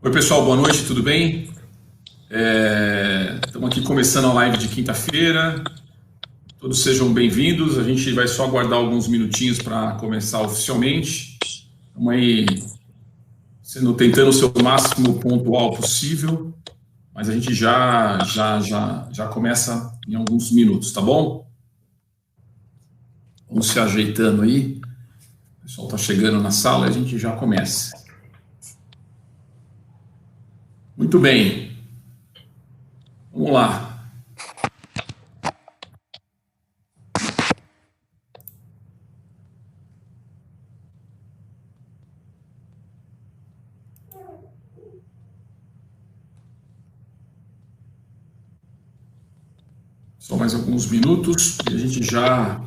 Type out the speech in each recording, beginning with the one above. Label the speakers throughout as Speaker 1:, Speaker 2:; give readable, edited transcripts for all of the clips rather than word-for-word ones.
Speaker 1: Oi, pessoal, boa noite, tudo bem? Estamos aqui começando a live de quinta-feira. Todos sejam bem-vindos. A gente vai só aguardar alguns minutinhos para começar oficialmente. Estamos aí tentando ser o máximo pontual possível, mas a gente já começa em alguns minutos, tá bom? Vamos se ajeitando aí. O pessoal está chegando na sala e a gente já começa. Muito bem. Vamos lá. Só mais alguns minutos e a gente já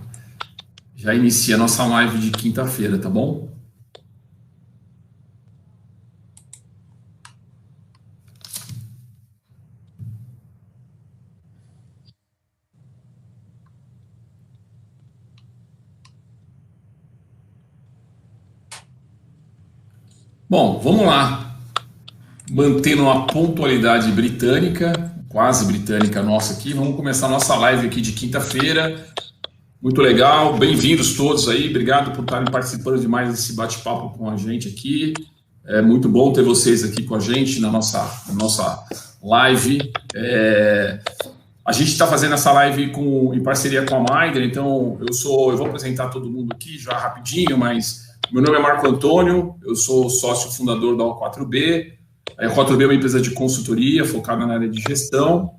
Speaker 1: inicia a nossa live de quinta-feira, tá bom? Bom, vamos lá. Mantendo a pontualidade britânica, quase britânica nossa aqui, vamos começar a nossa live aqui de quinta-feira. Muito legal, bem-vindos todos aí, obrigado por estarem participando de mais esse bate-papo com a gente aqui. É muito bom ter vocês aqui com a gente na nossa live. A gente está fazendo essa live em parceria com a Minder, então eu vou apresentar todo mundo aqui já rapidinho, mas meu nome é Marco Antônio, eu sou sócio fundador da O4B. A O4B é uma empresa de consultoria focada na área de gestão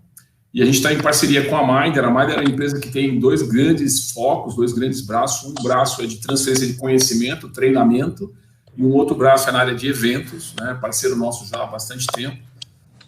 Speaker 1: e a gente está em parceria com a Minder. A Minder é uma empresa que tem dois grandes focos, dois grandes braços. Um braço é de transferência de conhecimento, treinamento, e um outro braço é na área de eventos, né? Parceiro nosso já há bastante tempo.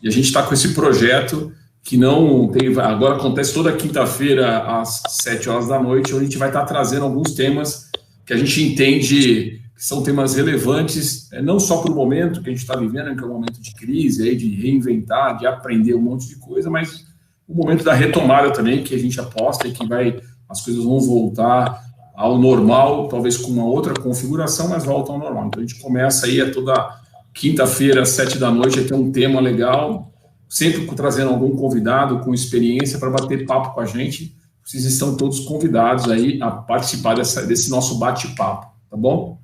Speaker 1: E a gente está com esse projeto que não tem... Agora acontece toda quinta-feira às 7 horas da noite, onde a gente vai estar trazendo alguns temas que a gente entende que são temas relevantes, não só para o momento que a gente está vivendo, que é um momento de crise, aí, de reinventar, de aprender um monte de coisa, mas o momento da retomada também, que a gente aposta e que as coisas vão voltar ao normal, talvez com uma outra configuração, mas voltam ao normal. Então a gente começa aí toda quinta-feira, às 7 da noite, a ter um tema legal, sempre trazendo algum convidado com experiência para bater papo com a gente. Vocês estão todos convidados aí a participar desse nosso bate-papo, tá bom?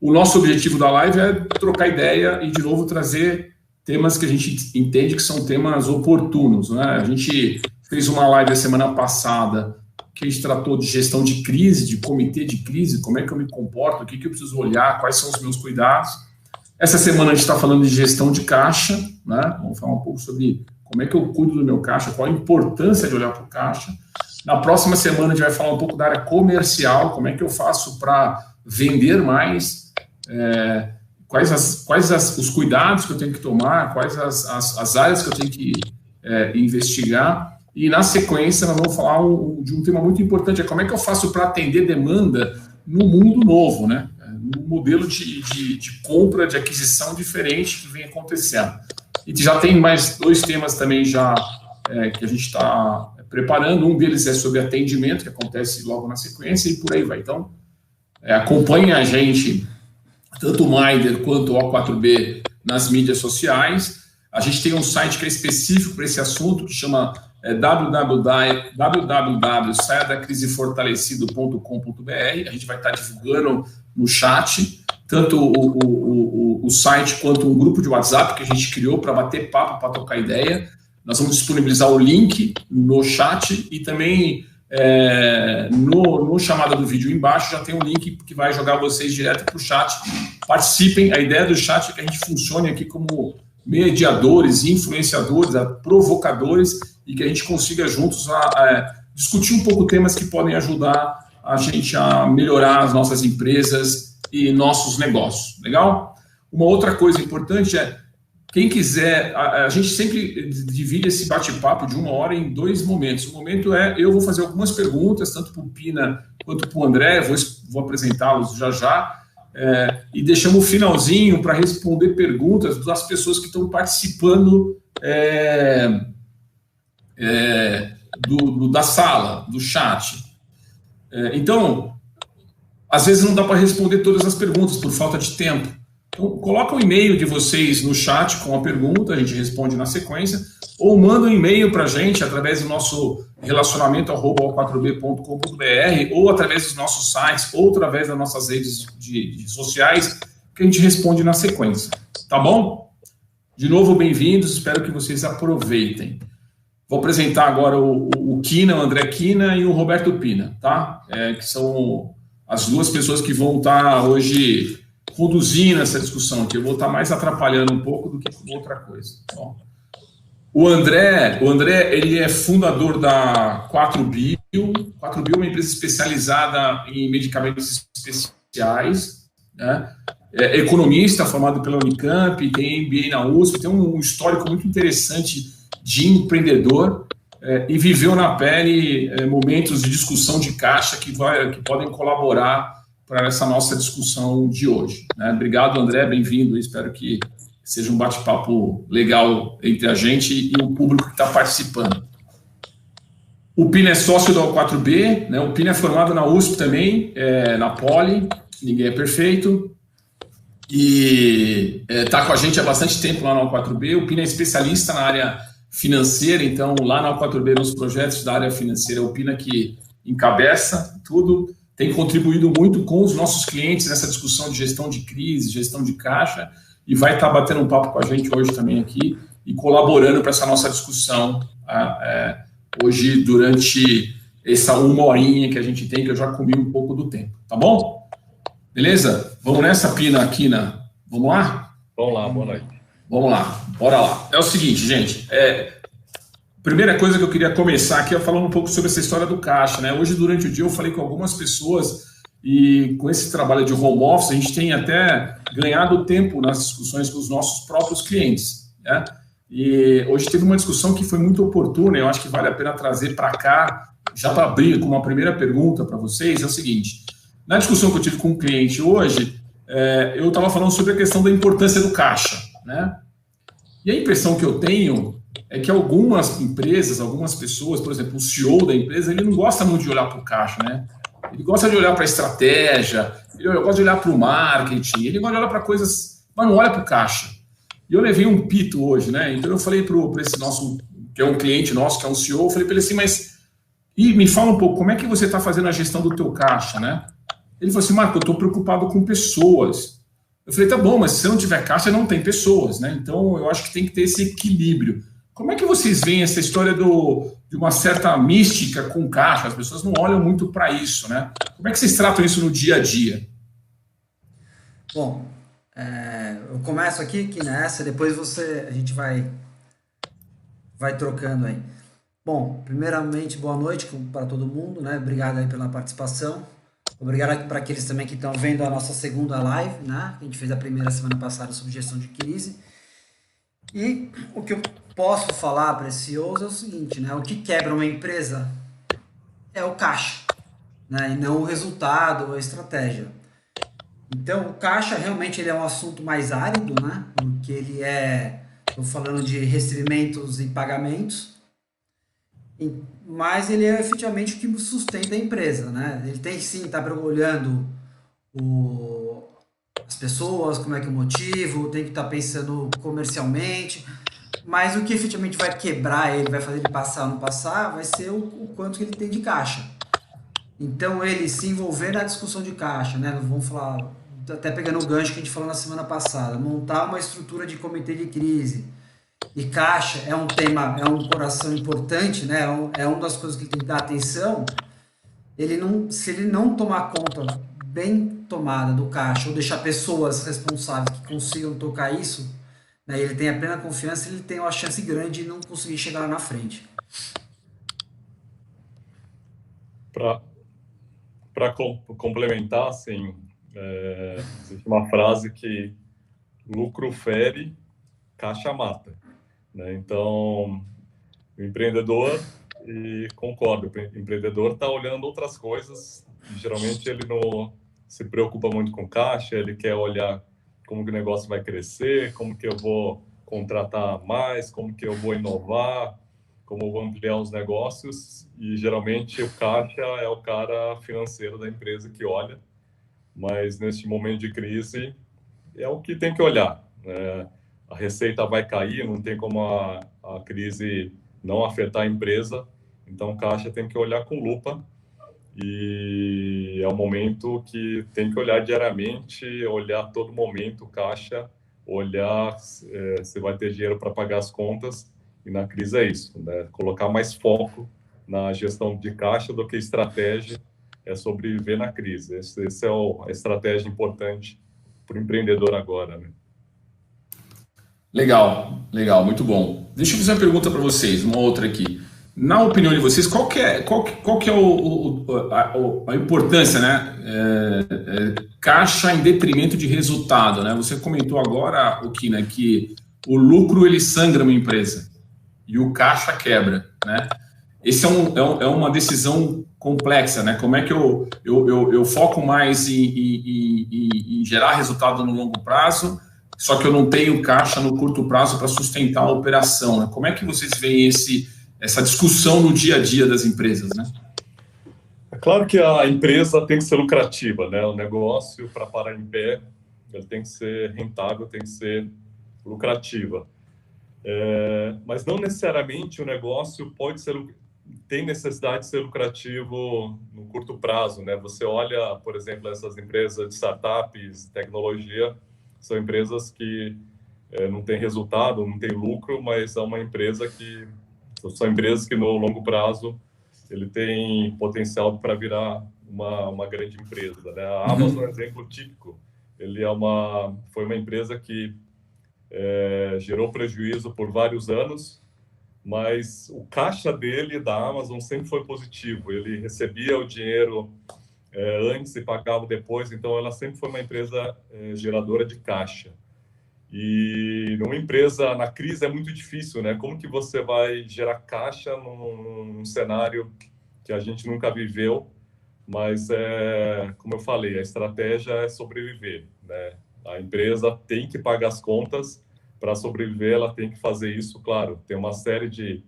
Speaker 1: O nosso objetivo da live é trocar ideia e, de novo, trazer temas que a gente entende que são temas oportunos, né? A gente fez uma live a semana passada que a gente tratou de gestão de crise, de comitê de crise, como é que eu me comporto, o que eu preciso olhar, quais são os meus cuidados. Essa semana a gente está falando de gestão de caixa, né? Vamos falar um pouco sobre como é que eu cuido do meu caixa, qual a importância de olhar para o caixa. Na próxima semana a gente vai falar um pouco da área comercial, como é que eu faço para vender mais, quais os cuidados que eu tenho que tomar, quais as áreas que eu tenho que investigar. E na sequência nós vamos falar de um tema muito importante, como é que eu faço para atender demanda no mundo novo, né? No modelo de compra, de aquisição diferente que vem acontecendo. E já tem mais dois temas também já que a gente está preparando. Um deles é sobre atendimento, que acontece logo na sequência, e por aí vai. Então, acompanhem a gente, tanto o Minder quanto o O4B, nas mídias sociais. A gente tem um site que é específico para esse assunto, que chama www.saiadacrisefortalecido.com.br. A gente vai estar divulgando no chat, tanto o site quanto um grupo de WhatsApp que a gente criou para bater papo, para trocar ideia. Nós vamos disponibilizar o link no chat e também no chamada do vídeo embaixo já tem um link que vai jogar vocês direto para o chat. Participem. A ideia do chat é que a gente funcione aqui como mediadores, influenciadores, provocadores, e que a gente consiga juntos discutir um pouco temas que podem ajudar a gente a melhorar as nossas empresas e nossos negócios. Legal? Uma outra coisa importante quem quiser, a gente sempre divide esse bate-papo de 1 hora em 2 momentos. O momento eu vou fazer algumas perguntas, tanto para o Pina quanto para o André, vou apresentá-los já, e deixamos o finalzinho para responder perguntas das pessoas que estão participando da sala, do chat. Então, às vezes não dá para responder todas as perguntas por falta de tempo. Então, coloca o e-mail de vocês no chat com a pergunta, a gente responde na sequência, ou manda um e-mail para a gente através do nosso relacionamento @4b.com.br, ou através dos nossos sites, ou através das nossas redes sociais, que a gente responde na sequência. Tá bom? De novo, bem-vindos, espero que vocês aproveitem. Vou apresentar agora o Kina, o André Kina e o Roberto Pina, tá? Que são as duas pessoas que vão estar hoje conduzindo essa discussão aqui. Eu vou estar mais atrapalhando um pouco do que outra coisa. Bom, o André, ele é fundador da 4Bio. 4Bio é uma empresa especializada em medicamentos especiais, né? É economista, formado pela Unicamp, tem MBA na USP, tem um histórico muito interessante de empreendedor, e viveu na pele momentos de discussão de caixa que podem colaborar para essa nossa discussão de hoje, né? Obrigado, André, bem-vindo. Espero que seja um bate-papo legal entre a gente e o público que está participando. O Pina é sócio da O4B, né? O Pina é formado na USP também, na Poli, ninguém é perfeito, e está com a gente há bastante tempo lá na O4B. O Pina é especialista na área financeira, então lá na O4B, nos projetos da área financeira, é o Pina que encabeça tudo, tem contribuído muito com os nossos clientes nessa discussão de gestão de crise, gestão de caixa, e vai estar batendo um papo com a gente hoje também aqui e colaborando para essa nossa discussão hoje durante essa uma horinha que a gente tem, que eu já comi um pouco do tempo, tá bom? Beleza? Vamos nessa, Pina, Kina? Vamos lá?
Speaker 2: Vamos lá, boa noite.
Speaker 1: Vamos lá, bora lá. É o seguinte, gente, primeira coisa que eu queria começar aqui é falando um pouco sobre essa história do caixa, né? Hoje, durante o dia, eu falei com algumas pessoas e com esse trabalho de home office, a gente tem até ganhado tempo nas discussões com os nossos próprios clientes, né? E hoje teve uma discussão que foi muito oportuna, eu acho que vale a pena trazer para cá, já para abrir com uma primeira pergunta para vocês, é o seguinte: na discussão que eu tive com um cliente hoje, eu estava falando sobre a questão da importância do caixa, né? E a impressão que eu tenho é que algumas empresas, algumas pessoas, por exemplo, o CEO da empresa, ele não gosta muito de olhar para o caixa, né? Ele gosta de olhar para a estratégia, ele gosta de olhar para o marketing, ele gosta de olhar para coisas, mas não olha para o caixa. E eu levei um pito hoje, né? Então eu falei para esse nosso, que é um cliente nosso, que é um CEO, eu falei para ele assim, e me fala um pouco, como é que você está fazendo a gestão do teu caixa, né? Ele falou assim, Marco, eu estou preocupado com pessoas. Eu falei, tá bom, mas se não tiver caixa, não tem pessoas, né? Então eu acho que tem que ter esse equilíbrio. Como é que vocês veem essa história de uma certa mística com caixa? As pessoas não olham muito para isso, né? Como é que vocês tratam isso no dia a dia?
Speaker 3: Bom, eu começo aqui nessa, depois a gente vai trocando aí. Bom, primeiramente, boa noite para todo mundo, né? Obrigado aí pela participação. Obrigado para aqueles também que estão vendo a nossa segunda live, né? A gente fez a primeira semana passada sobre gestão de crise. E o que eu posso falar para esses CEOs é o seguinte, né? O que quebra uma empresa é o caixa, né? E não o resultado ou a estratégia. Então, o caixa realmente ele é um assunto mais árido, né? Porque ele estou falando de recebimentos e pagamentos, mas ele é efetivamente o que sustenta a empresa, né? Ele tem sim estar olhando as pessoas, como é que é o motivo, tem que estar pensando comercialmente, mas o que efetivamente vai quebrar ele, vai fazer ele passar ou não passar, vai ser o quanto que ele tem de caixa. Então, ele se envolver na discussão de caixa, né? Vamos falar, até pegando o gancho que a gente falou na semana passada, montar uma estrutura de comitê de crise. E caixa é um tema, é um coração importante, né? É uma das coisas que ele tem que dar atenção. Se ele não tomar conta bem tomada do caixa ou deixar pessoas responsáveis que consigam tocar isso, né, ele tem a plena confiança, ele tem uma chance grande de não conseguir chegar lá na frente.
Speaker 2: Para complementar, assim, existe uma frase que lucro fere, caixa mata, né? Então, o empreendedor, e concordo, o empreendedor está olhando outras coisas, geralmente ele não se preocupa muito com caixa, ele quer olhar como que o negócio vai crescer, como que eu vou contratar mais, como que eu vou inovar, como eu vou ampliar os negócios, e geralmente o caixa é o cara financeiro da empresa que olha, mas neste momento de crise, é o que tem que olhar, né? A receita vai cair, não tem como a crise não afetar a empresa, então caixa tem que olhar com lupa e é um momento que tem que olhar diariamente, olhar a todo momento o caixa, olhar se vai ter dinheiro para pagar as contas, e na crise é isso, né? Colocar mais foco na gestão de caixa do que estratégia, é sobreviver na crise. Esse é a estratégia importante para o empreendedor agora, né?
Speaker 1: Legal, legal, muito bom. Deixa eu fazer uma pergunta para vocês, uma outra aqui. Na opinião de vocês, qual que é a importância, né? Caixa em detrimento de resultado, né? Você comentou agora, Kina, que o lucro ele sangra uma empresa e o caixa quebra, né? Esse é uma decisão complexa, né? Como é que eu foco mais em gerar resultado no longo prazo, só que eu não tenho caixa no curto prazo para sustentar a operação, né? Como é que vocês veem essa discussão no dia a dia das empresas, né?
Speaker 2: É claro que a empresa tem que ser lucrativa, né? O negócio, para parar em pé, ele tem que ser rentável, tem que ser lucrativa. Mas não necessariamente o negócio tem necessidade de ser lucrativo no curto prazo, né? Você olha, por exemplo, essas empresas de startups, tecnologia, são empresas que não têm resultado, não têm lucro, mas é uma empresa que são empresas que no longo prazo ele tem potencial para virar uma grande empresa, né? A Amazon é um exemplo típico. Ele foi uma empresa que gerou prejuízo por vários anos, mas o caixa dele, da Amazon, sempre foi positivo. Ele recebia o dinheiro antes e pagava depois, então ela sempre foi uma empresa geradora de caixa. E numa empresa, na crise, é muito difícil, né? Como que você vai gerar caixa num cenário que a gente nunca viveu? Mas, como eu falei, a estratégia é sobreviver, né? A empresa tem que pagar as contas. Para sobreviver, ela tem que fazer isso, claro. Tem uma série de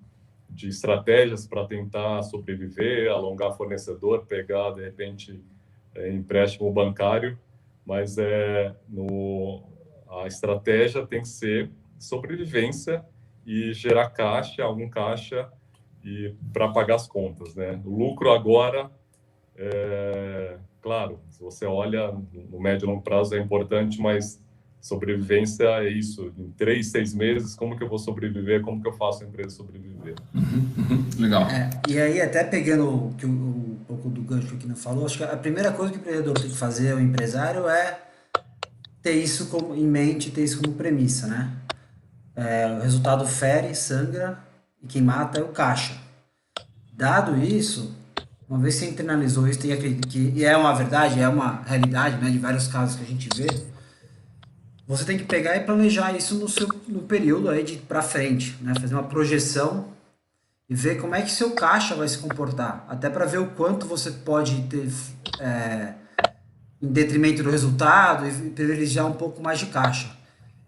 Speaker 2: estratégias para tentar sobreviver, alongar fornecedor, pegar, de repente, empréstimo bancário, mas a estratégia tem que ser sobrevivência e gerar caixa, algum caixa, e para pagar as contas, né? O lucro agora, claro, se você olha no médio e longo prazo é importante, mas sobrevivência é isso. Em 3, 6 meses, como que eu vou sobreviver? Como que eu faço a empresa sobreviver?
Speaker 1: Legal.
Speaker 3: E aí, até pegando um pouco do gancho que o Kina falou, acho que a primeira coisa que o empreendedor tem que fazer, o empresário, é ter isso em mente, ter isso como premissa, né? O resultado fere, sangra, e quem mata é o caixa. Dado isso, uma vez que você internalizou isso, e é uma verdade, é uma realidade, né, de vários casos que a gente vê, você tem que pegar e planejar isso no período aí para frente, né? Fazer uma projeção e ver como é que seu caixa vai se comportar, até para ver o quanto você pode ter em detrimento do resultado e privilegiar um pouco mais de caixa.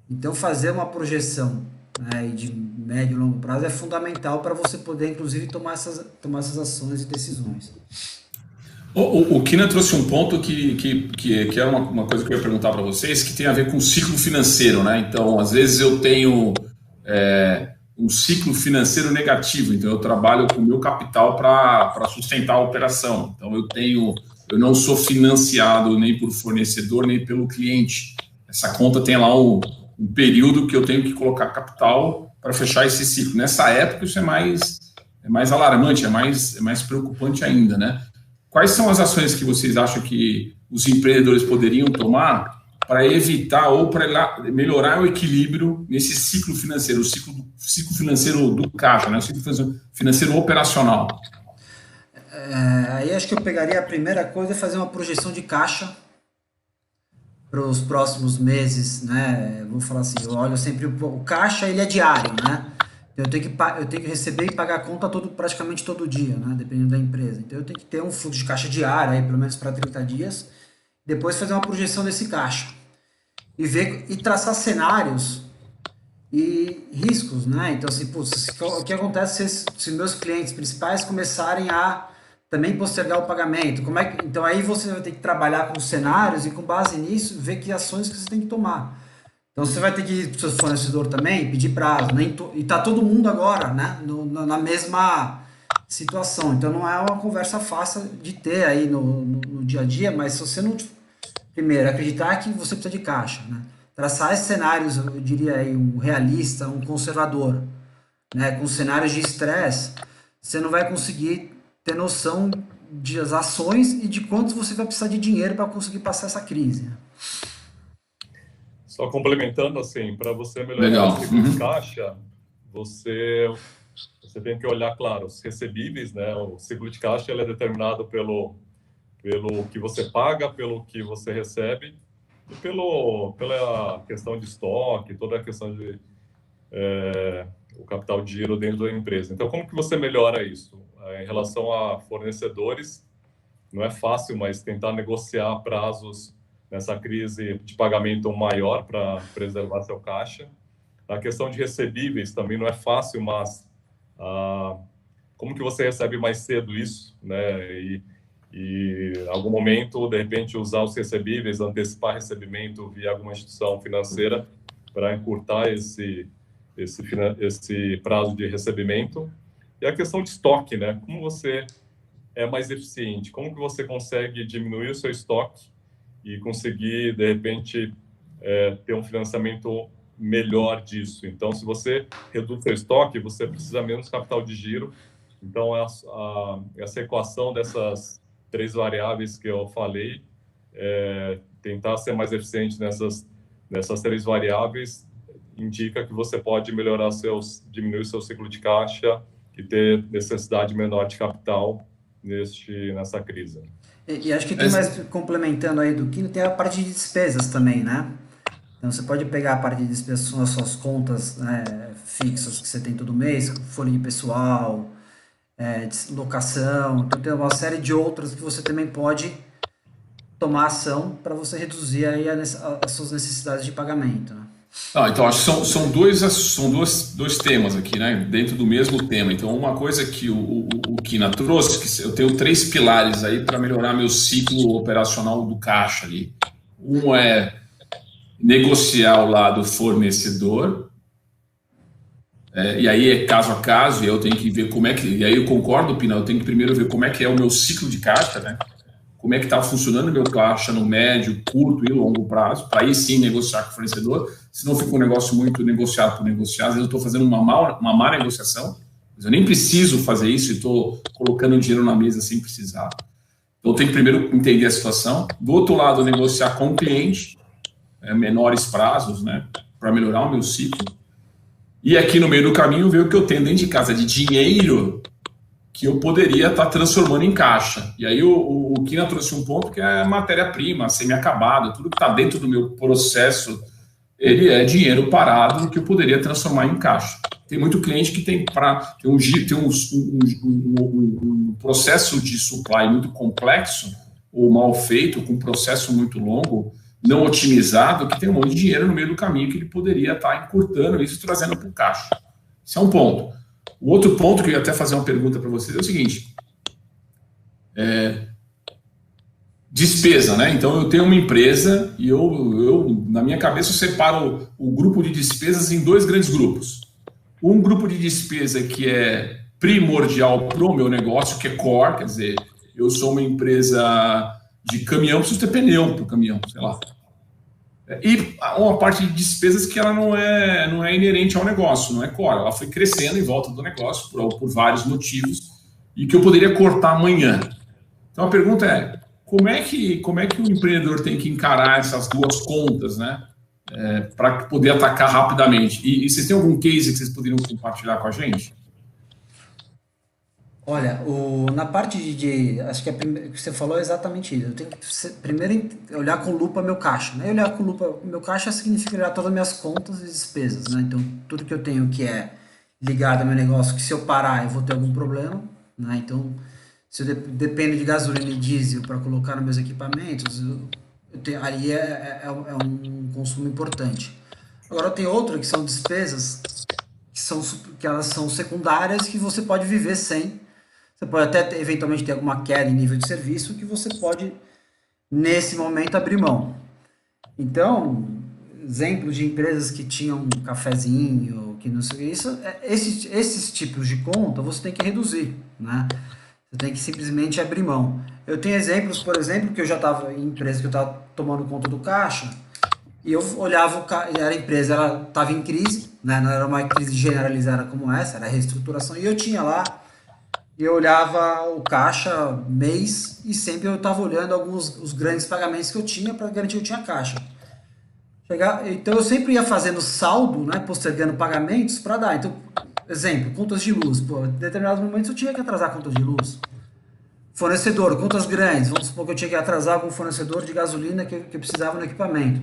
Speaker 3: Então, fazer uma projeção, né, de médio e longo prazo é fundamental para você poder, inclusive, tomar essas ações e decisões.
Speaker 1: O Kina trouxe um ponto que era uma coisa que eu ia perguntar para vocês, que tem a ver com o ciclo financeiro, né? Então, às vezes eu tenho um ciclo financeiro negativo, então eu trabalho com o meu capital para sustentar a operação. Então, eu não sou financiado nem por fornecedor, nem pelo cliente. Essa conta tem lá um período que eu tenho que colocar capital para fechar esse ciclo. Nessa época, isso é mais alarmante, é mais preocupante ainda, né? Quais são as ações que vocês acham que os empreendedores poderiam tomar para evitar ou para melhorar o equilíbrio nesse ciclo financeiro, o ciclo financeiro do caixa, né? O ciclo financeiro operacional?
Speaker 3: Aí acho que eu pegaria a primeira coisa e fazer uma projeção de caixa para os próximos meses, né? Vou falar assim, eu olho sempre o caixa, ele é diário, né? Eu tenho que receber e pagar a conta praticamente todo dia, né? Dependendo da empresa. Então eu tenho que ter um fluxo de caixa diário, aí, pelo menos para 30 dias, depois fazer uma projeção desse caixa e traçar cenários e riscos, né? Então, assim, o que acontece se meus clientes principais começarem a também postergar o pagamento. Então aí você vai ter que trabalhar com cenários e com base nisso ver que ações que você tem que tomar. Então você vai ter que ir para o seu fornecedor também, pedir prazo, né? E tá todo mundo agora, né, na mesma situação. Então não é uma conversa fácil de ter aí no dia a dia, mas se você não, primeiro, acreditar que você precisa de caixa, né? Traçar esses cenários, eu diria aí, um realista, um conservador, né? Com cenários de estresse, você não vai conseguir ter noção das ações e de quanto você vai precisar de dinheiro para conseguir passar essa crise.
Speaker 2: Só complementando, assim, para você melhorar
Speaker 1: Legal.
Speaker 2: o ciclo de caixa, você tem que olhar, claro, os recebíveis, né? O ciclo de caixa ele é determinado pelo que você paga, pelo que você recebe e pela questão de estoque, toda a questão de o capital de giro dentro da empresa. Então, como que você melhora isso? Em relação a fornecedores, não é fácil, mas tentar negociar prazos nessa crise de pagamento maior para preservar seu caixa. A questão de recebíveis também não é fácil, mas como que você recebe mais cedo isso, né? E em algum momento, de repente, usar os recebíveis, antecipar recebimento via alguma instituição financeira para encurtar esse prazo de recebimento. E a questão de estoque, né? Como você é mais eficiente? Como que você consegue diminuir o seu estoque e conseguir, de repente, ter um financiamento melhor disso? Então, se você reduz seu estoque, você precisa menos capital de giro. Então, essa equação dessas 3 variáveis que eu falei, tentar ser mais eficiente nessas 3 variáveis, indica que você pode diminuir seu ciclo de caixa e ter necessidade menor de capital nessa crise.
Speaker 3: E acho que tem mais, complementando aí do Kino, tem a parte de despesas também, né? Então você pode pegar a parte de despesas, são as suas contas, né, fixas que você tem todo mês, folha de pessoal, locação, então tem uma série de outras que você também pode tomar ação para você reduzir aí as suas necessidades de pagamento, né?
Speaker 1: Então, acho que são dois temas aqui, né? Dentro do mesmo tema. Então, uma coisa que o Kina trouxe, que eu tenho 3 pilares aí para melhorar meu ciclo operacional do caixa ali. Um é negociar o lado fornecedor, e aí é caso a caso, e eu tenho que ver como é que... E aí eu concordo, Pina, eu tenho que primeiro ver como é que é o meu ciclo de caixa, né? Como é que está funcionando o meu caixa no médio, curto e longo prazo, para aí sim negociar com o fornecedor, senão fica um negócio muito negociado por negociar, às vezes eu estou fazendo uma má negociação, mas eu nem preciso fazer isso e estou colocando dinheiro na mesa sem precisar. Então eu tenho que primeiro entender a situação, do outro lado negociar com o cliente, menores prazos, né, para melhorar o meu ciclo, e aqui no meio do caminho ver o que eu tenho dentro de casa de dinheiro que eu poderia estar transformando em caixa. E aí o Kina trouxe um ponto que é matéria-prima, semi-acabada, tudo que está dentro do meu processo, ele é dinheiro parado que eu poderia transformar em caixa. Tem muito cliente que tem um processo de supply muito complexo ou mal feito, com um processo muito longo, não otimizado, que tem um monte de dinheiro no meio do caminho que ele poderia estar encurtando isso e trazendo para o caixa. Esse é um ponto. O outro ponto que eu ia até fazer uma pergunta para vocês é o seguinte: despesa, né? Então eu tenho uma empresa e eu na minha cabeça eu separo o grupo de despesas em 2 grandes grupos. Um grupo de despesa que é primordial para o meu negócio, que é core, quer dizer, eu sou uma empresa de caminhão, preciso ter pneu para o caminhão, sei lá. E uma parte de despesas que ela não é inerente ao negócio, não é core. Ela foi crescendo em volta do negócio por vários motivos e que eu poderia cortar amanhã. Então a pergunta é, como é que o empreendedor tem que encarar essas 2 contas, né? Para poder atacar rapidamente. E vocês têm algum case que vocês poderiam compartilhar com a gente?
Speaker 3: Olha, na parte acho que o que você falou é exatamente isso. Eu tenho que primeiro olhar com lupa meu caixa, né? Olhar com lupa meu caixa significa olhar todas as minhas contas e despesas, né? Então, tudo que eu tenho que é ligado ao meu negócio, que se eu parar eu vou ter algum problema, né? Então, se eu dependo de gasolina e diesel para colocar nos meus equipamentos, ali é um consumo importante. Agora, tem outra que são despesas que elas são secundárias que você pode viver sem. Você pode até eventualmente ter alguma queda em nível de serviço que você pode, nesse momento, abrir mão. Então, exemplos de empresas que tinham um cafezinho, que não sei o que, esses tipos de conta você tem que reduzir, né? Você tem que simplesmente abrir mão. Eu tenho exemplos, por exemplo, que eu já estava em empresa que eu estava tomando conta do caixa, e eu olhava, a empresa ela estava em crise, né? Não era uma crise generalizada como essa, era reestruturação, e eu tinha lá, e eu olhava o caixa mês, e sempre eu estava olhando os grandes pagamentos que eu tinha para garantir que eu tinha caixa. Então eu sempre ia fazendo saldo, né, postergando pagamentos para dar. Então, exemplo, contas de luz. Pô, em determinados momentos eu tinha que atrasar contas de luz. Fornecedor, contas grandes. Vamos supor que eu tinha que atrasar algum fornecedor de gasolina que eu precisava no equipamento.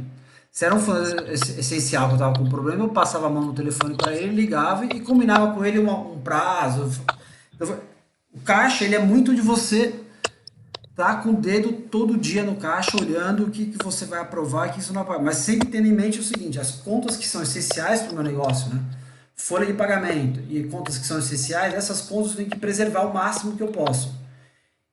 Speaker 3: Se era um fornecedor essencial que eu estava com problema, eu passava a mão no telefone para ele, ligava e combinava com ele um prazo. O caixa, ele é muito de você tá com o dedo todo dia no caixa, olhando o que você vai aprovar e que isso não vai. Mas sempre tendo em mente o seguinte, as contas que são essenciais para o meu negócio, né? Folha de pagamento e contas que são essenciais, essas contas eu tenho que preservar o máximo que eu posso,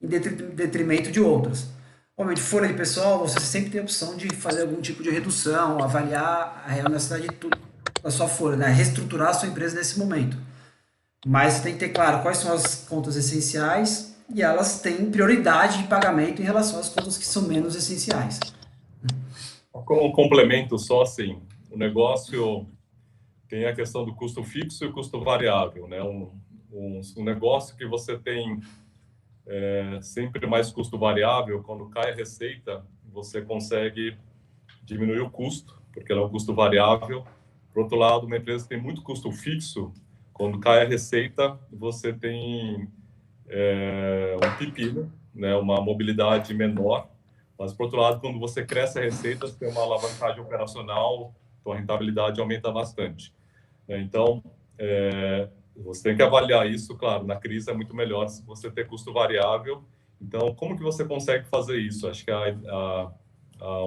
Speaker 3: em detrimento de outras. Obviamente, folha de pessoal, você sempre tem a opção de fazer algum tipo de redução, avaliar a real necessidade da sua folha, né? Reestruturar a sua empresa nesse momento. Mas você tem que ter claro quais são as contas essenciais e elas têm prioridade de pagamento em relação às contas que são menos essenciais.
Speaker 2: Como um complemento só, assim, o negócio tem a questão do custo fixo e o custo variável, né? Um negócio que você tem sempre mais custo variável, quando cai a receita, você consegue diminuir o custo, porque ela é um custo variável. Por outro lado, uma empresa que tem muito custo fixo, quando cai a receita, você tem um pepino, né, uma mobilidade menor, mas, por outro lado, quando você cresce a receita, você tem uma alavancagem operacional, então a rentabilidade aumenta bastante. Então, você tem que avaliar isso, claro, na crise é muito melhor se você ter custo variável. Então, como que você consegue fazer isso? Acho que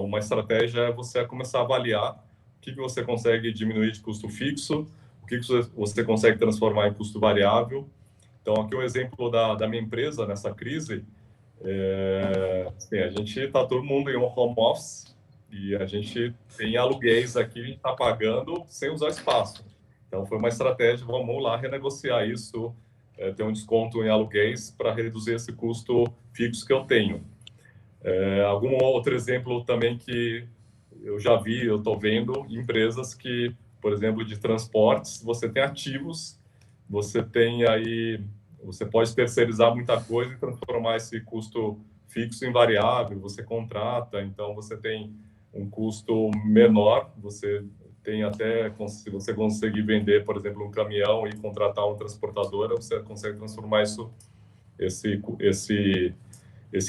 Speaker 2: uma estratégia é você começar a avaliar o que você consegue diminuir de custo fixo, o que você consegue transformar em custo variável. Então, aqui um exemplo da minha empresa nessa crise. Assim, a gente está todo mundo em um home office e a gente tem aluguéis aqui, a gente está pagando sem usar espaço. Então, foi uma estratégia, vamos lá renegociar isso, ter um desconto em aluguéis para reduzir esse custo fixo que eu tenho. Algum outro exemplo também que eu já vi, eu estou vendo, empresas que, por exemplo, de transportes, você tem ativos, você tem aí, você pode terceirizar muita coisa e transformar esse custo fixo em variável, você contrata, então você tem um custo menor, você tem até, se você conseguir vender, por exemplo, um caminhão e contratar uma transportadora, você consegue transformar esse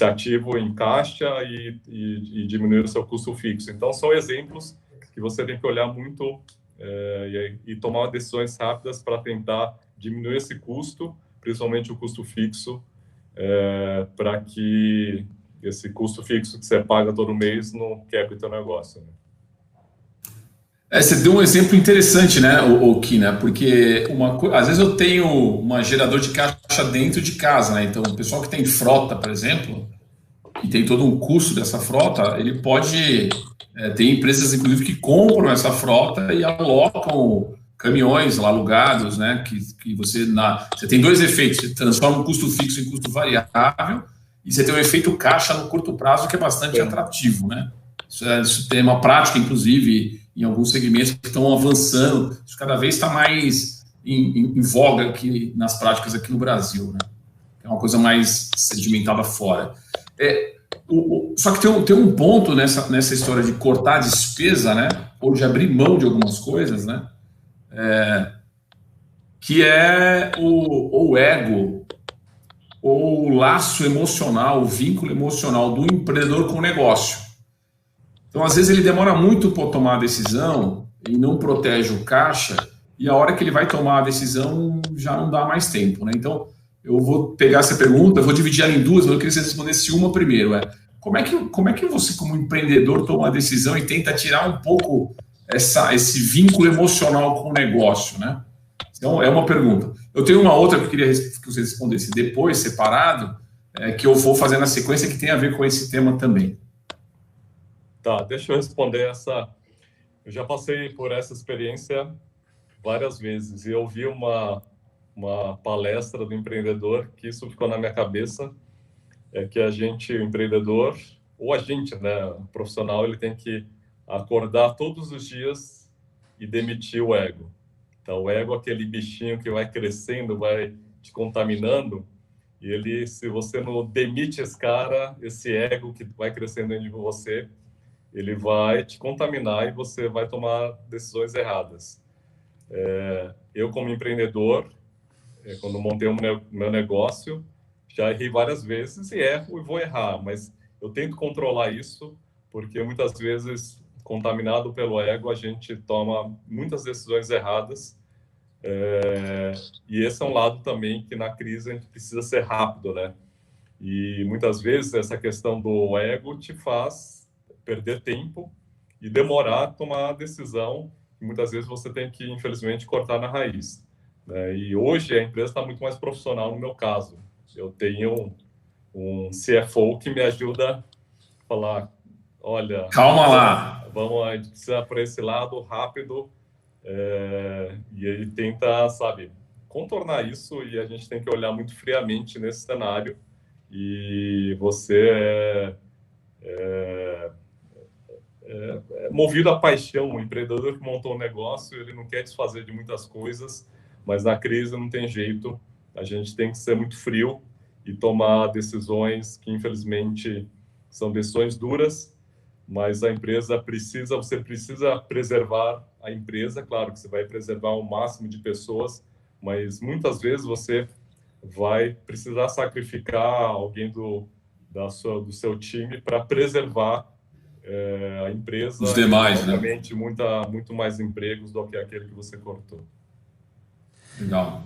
Speaker 2: ativo em caixa e diminuir o seu custo fixo. Então, são exemplos que você tem que olhar muito e tomar decisões rápidas para tentar diminuir esse custo, principalmente o custo fixo, para que esse custo fixo que você paga todo mês não quebre o teu negócio, né?
Speaker 1: Você deu um exemplo interessante, né, Ki, né? Porque às vezes eu tenho uma gerador de caixa dentro de casa, né? Então, o pessoal que tem frota, por exemplo, que tem todo um custo dessa frota, ele pode... tem empresas, inclusive, que compram essa frota e alocam caminhões lá alugados, né? Que você tem dois efeitos. Você transforma o custo fixo em custo variável e você tem um efeito caixa no curto prazo que é bastante atrativo, né? Isso tem uma prática, inclusive, em alguns segmentos que estão avançando. Isso cada vez está mais em voga aqui nas práticas aqui no Brasil, né? É uma coisa mais sedimentada fora. Só que tem um ponto nessa história de cortar a despesa, né? Ou de abrir mão de algumas coisas, né? Que é o ego, ou o laço emocional, o vínculo emocional do empreendedor com o negócio. Então, às vezes, ele demora muito para tomar a decisão e não protege o caixa, e a hora que ele vai tomar a decisão já não dá mais tempo, né? Então, eu vou pegar essa pergunta, eu vou dividir ela em duas, mas eu queria que você respondesse uma primeiro. Como é que você, como empreendedor, toma a decisão e tenta tirar um pouco esse vínculo emocional com o negócio, né? Então, é uma pergunta. Eu tenho uma outra que eu queria que você respondesse depois, separado, que eu vou fazer na sequência, que tem a ver com esse tema também.
Speaker 2: Tá, deixa eu responder essa. Eu já passei por essa experiência várias vezes e eu vi uma palestra do empreendedor que isso ficou na minha cabeça, é que a gente, o empreendedor, ou a gente, né, o profissional, ele tem que acordar todos os dias e demitir o ego. Então, o ego é aquele bichinho que vai crescendo, vai te contaminando, e ele, se você não demite esse cara, esse ego que vai crescendo dentro de você, ele vai te contaminar e você vai tomar decisões erradas. Eu, como empreendedor, quando montei o meu negócio, já errei várias vezes e erro e vou errar, mas eu tento controlar isso, porque muitas vezes, contaminado pelo ego, a gente toma muitas decisões erradas. E esse é um lado também que na crise a gente precisa ser rápido, né? E muitas vezes essa questão do ego te faz perder tempo e demorar a tomar a decisão, e muitas vezes você tem que, infelizmente, cortar na raiz, né? E hoje a empresa está muito mais profissional no meu caso. Eu tenho um CFO que me ajuda a falar, olha,
Speaker 1: Calma lá.
Speaker 2: a gente precisa para esse lado rápido, e ele tenta, sabe, contornar isso, e a gente tem que olhar muito friamente nesse cenário. E você é movido à paixão. O empreendedor que montou um negócio, ele não quer desfazer de muitas coisas, mas na crise não tem jeito. A gente tem que ser muito frio e tomar decisões que, infelizmente, são decisões duras, mas a empresa precisa, você precisa preservar a empresa. Claro que você vai preservar o máximo de pessoas, mas muitas vezes você vai precisar sacrificar alguém do seu time para preservar a empresa.
Speaker 1: Os demais,
Speaker 2: e, obviamente, muito mais empregos do que aquele que você cortou.
Speaker 1: Legal.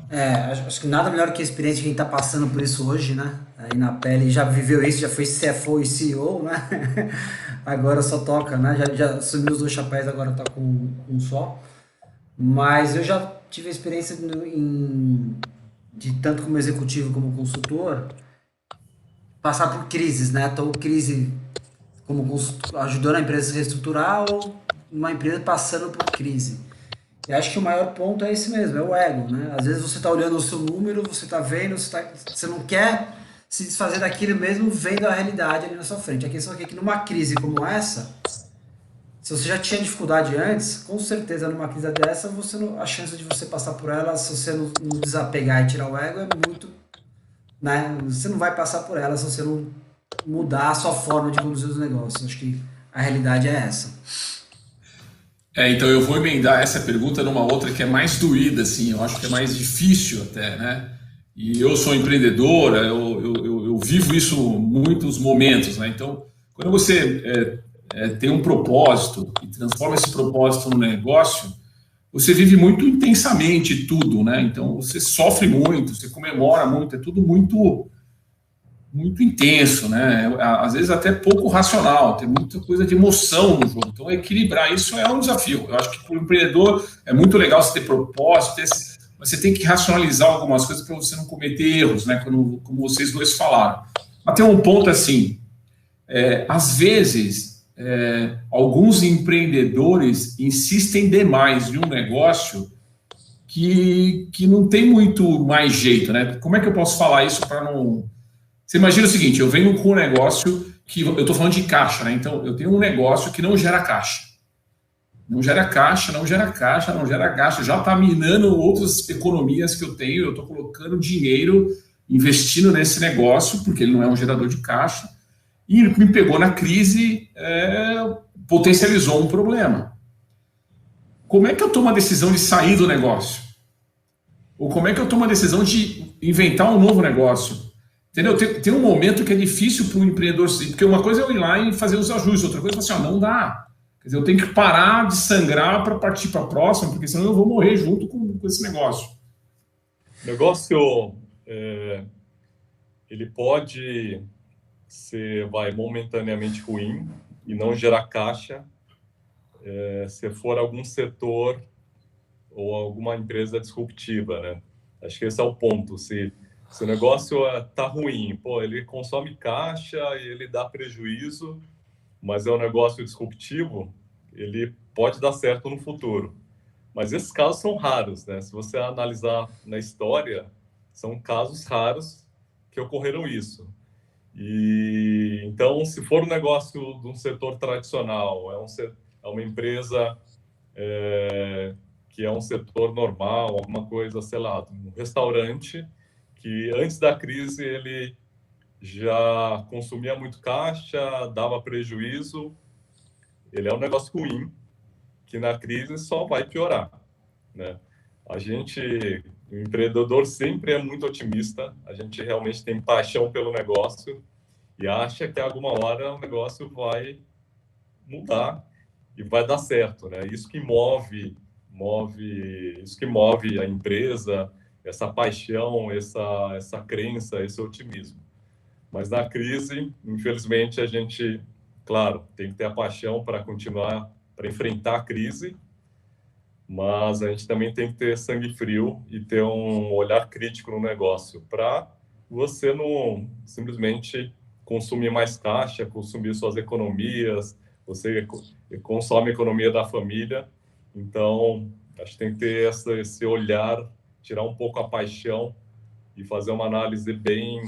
Speaker 3: Acho que nada melhor que a experiência de quem está passando por isso hoje, né? Aí na pele, já viveu isso, já foi CFO e CEO, né? Agora só toca, né? Já assumiu os dois chapéus, agora tá com um só. Mas eu já tive a experiência de tanto como executivo como consultor, passar por crises, né? Então, crise como consultor, ajudando a empresa a se reestruturar, ou uma empresa passando por crise. E acho que o maior ponto é esse mesmo, é o ego, né? Às vezes você está olhando o seu número, você está vendo, você não quer se desfazer daquilo mesmo, vendo a realidade ali na sua frente. A questão é que numa crise como essa, se você já tinha dificuldade antes, com certeza numa crise dessa, a chance de você passar por ela, se você não desapegar e tirar o ego, é muito, né? Você não vai passar por ela se você não mudar a sua forma de conduzir os negócios. Acho que a realidade é essa.
Speaker 1: Então eu vou emendar essa pergunta numa outra que é mais doída, assim, eu acho que é mais difícil até, né? E eu sou empreendedora, eu vivo isso muitos momentos, né? Então, quando você tem um propósito e transforma esse propósito no negócio, você vive muito intensamente tudo, né? Então, você sofre muito, você comemora muito, é tudo muito intenso, né? Às vezes até pouco racional, tem muita coisa de emoção no jogo. Então, equilibrar isso é um desafio. Eu acho que para o empreendedor é muito legal você ter propósito, mas você tem que racionalizar algumas coisas para você não cometer erros, né? Como vocês dois falaram. Mas tem um ponto assim, às vezes, alguns empreendedores insistem demais em um negócio que não tem muito mais jeito, né? Como é que eu posso falar isso para não... Você imagina o seguinte, eu venho com um negócio que... Eu estou falando de caixa, né? Então, eu tenho um negócio que não gera caixa. Não gera caixa, já está minando outras economias que eu tenho, eu estou colocando dinheiro, investindo nesse negócio, porque ele não é um gerador de caixa, e me pegou na crise, potencializou um problema. Como é que eu tomo a decisão de sair do negócio? Ou como é que eu tomo a decisão de inventar um novo negócio? Entendeu? Tem um momento que é difícil para o empreendedor, porque uma coisa é eu ir lá e fazer os ajustes, outra coisa é assim, não dá. Quer dizer, eu tenho que parar de sangrar para partir para a próxima, porque senão eu vou morrer junto com esse negócio.
Speaker 2: O negócio, ele pode ser momentaneamente ruim e não gerar caixa, se for algum setor ou alguma empresa disruptiva, né? Acho que esse é o ponto. Se o negócio tá ruim, pô, ele consome caixa e ele dá prejuízo, mas é um negócio disruptivo, ele pode dar certo no futuro. Mas esses casos são raros, né? Se você analisar na história, são casos raros que ocorreram isso. E então, se for um negócio de um setor tradicional, é uma empresa que é um setor normal, alguma coisa, sei lá, um restaurante que antes da crise ele já consumia muito caixa, dava prejuízo, ele é um negócio ruim que na crise só vai piorar, né? A gente, o empreendedor sempre é muito otimista, a gente realmente tem paixão pelo negócio e acha que alguma hora o negócio vai mudar e vai dar certo, né? Isso que move a empresa, essa paixão, essa crença, esse otimismo. Mas na crise, infelizmente, a gente, claro, tem que ter a paixão para continuar, para enfrentar a crise, mas a gente também tem que ter sangue frio e ter um olhar crítico no negócio para você não simplesmente consumir mais caixa, consumir suas economias, você consome a economia da família. Então, acho que tem que ter esse olhar, tirar um pouco a paixão e fazer uma análise bem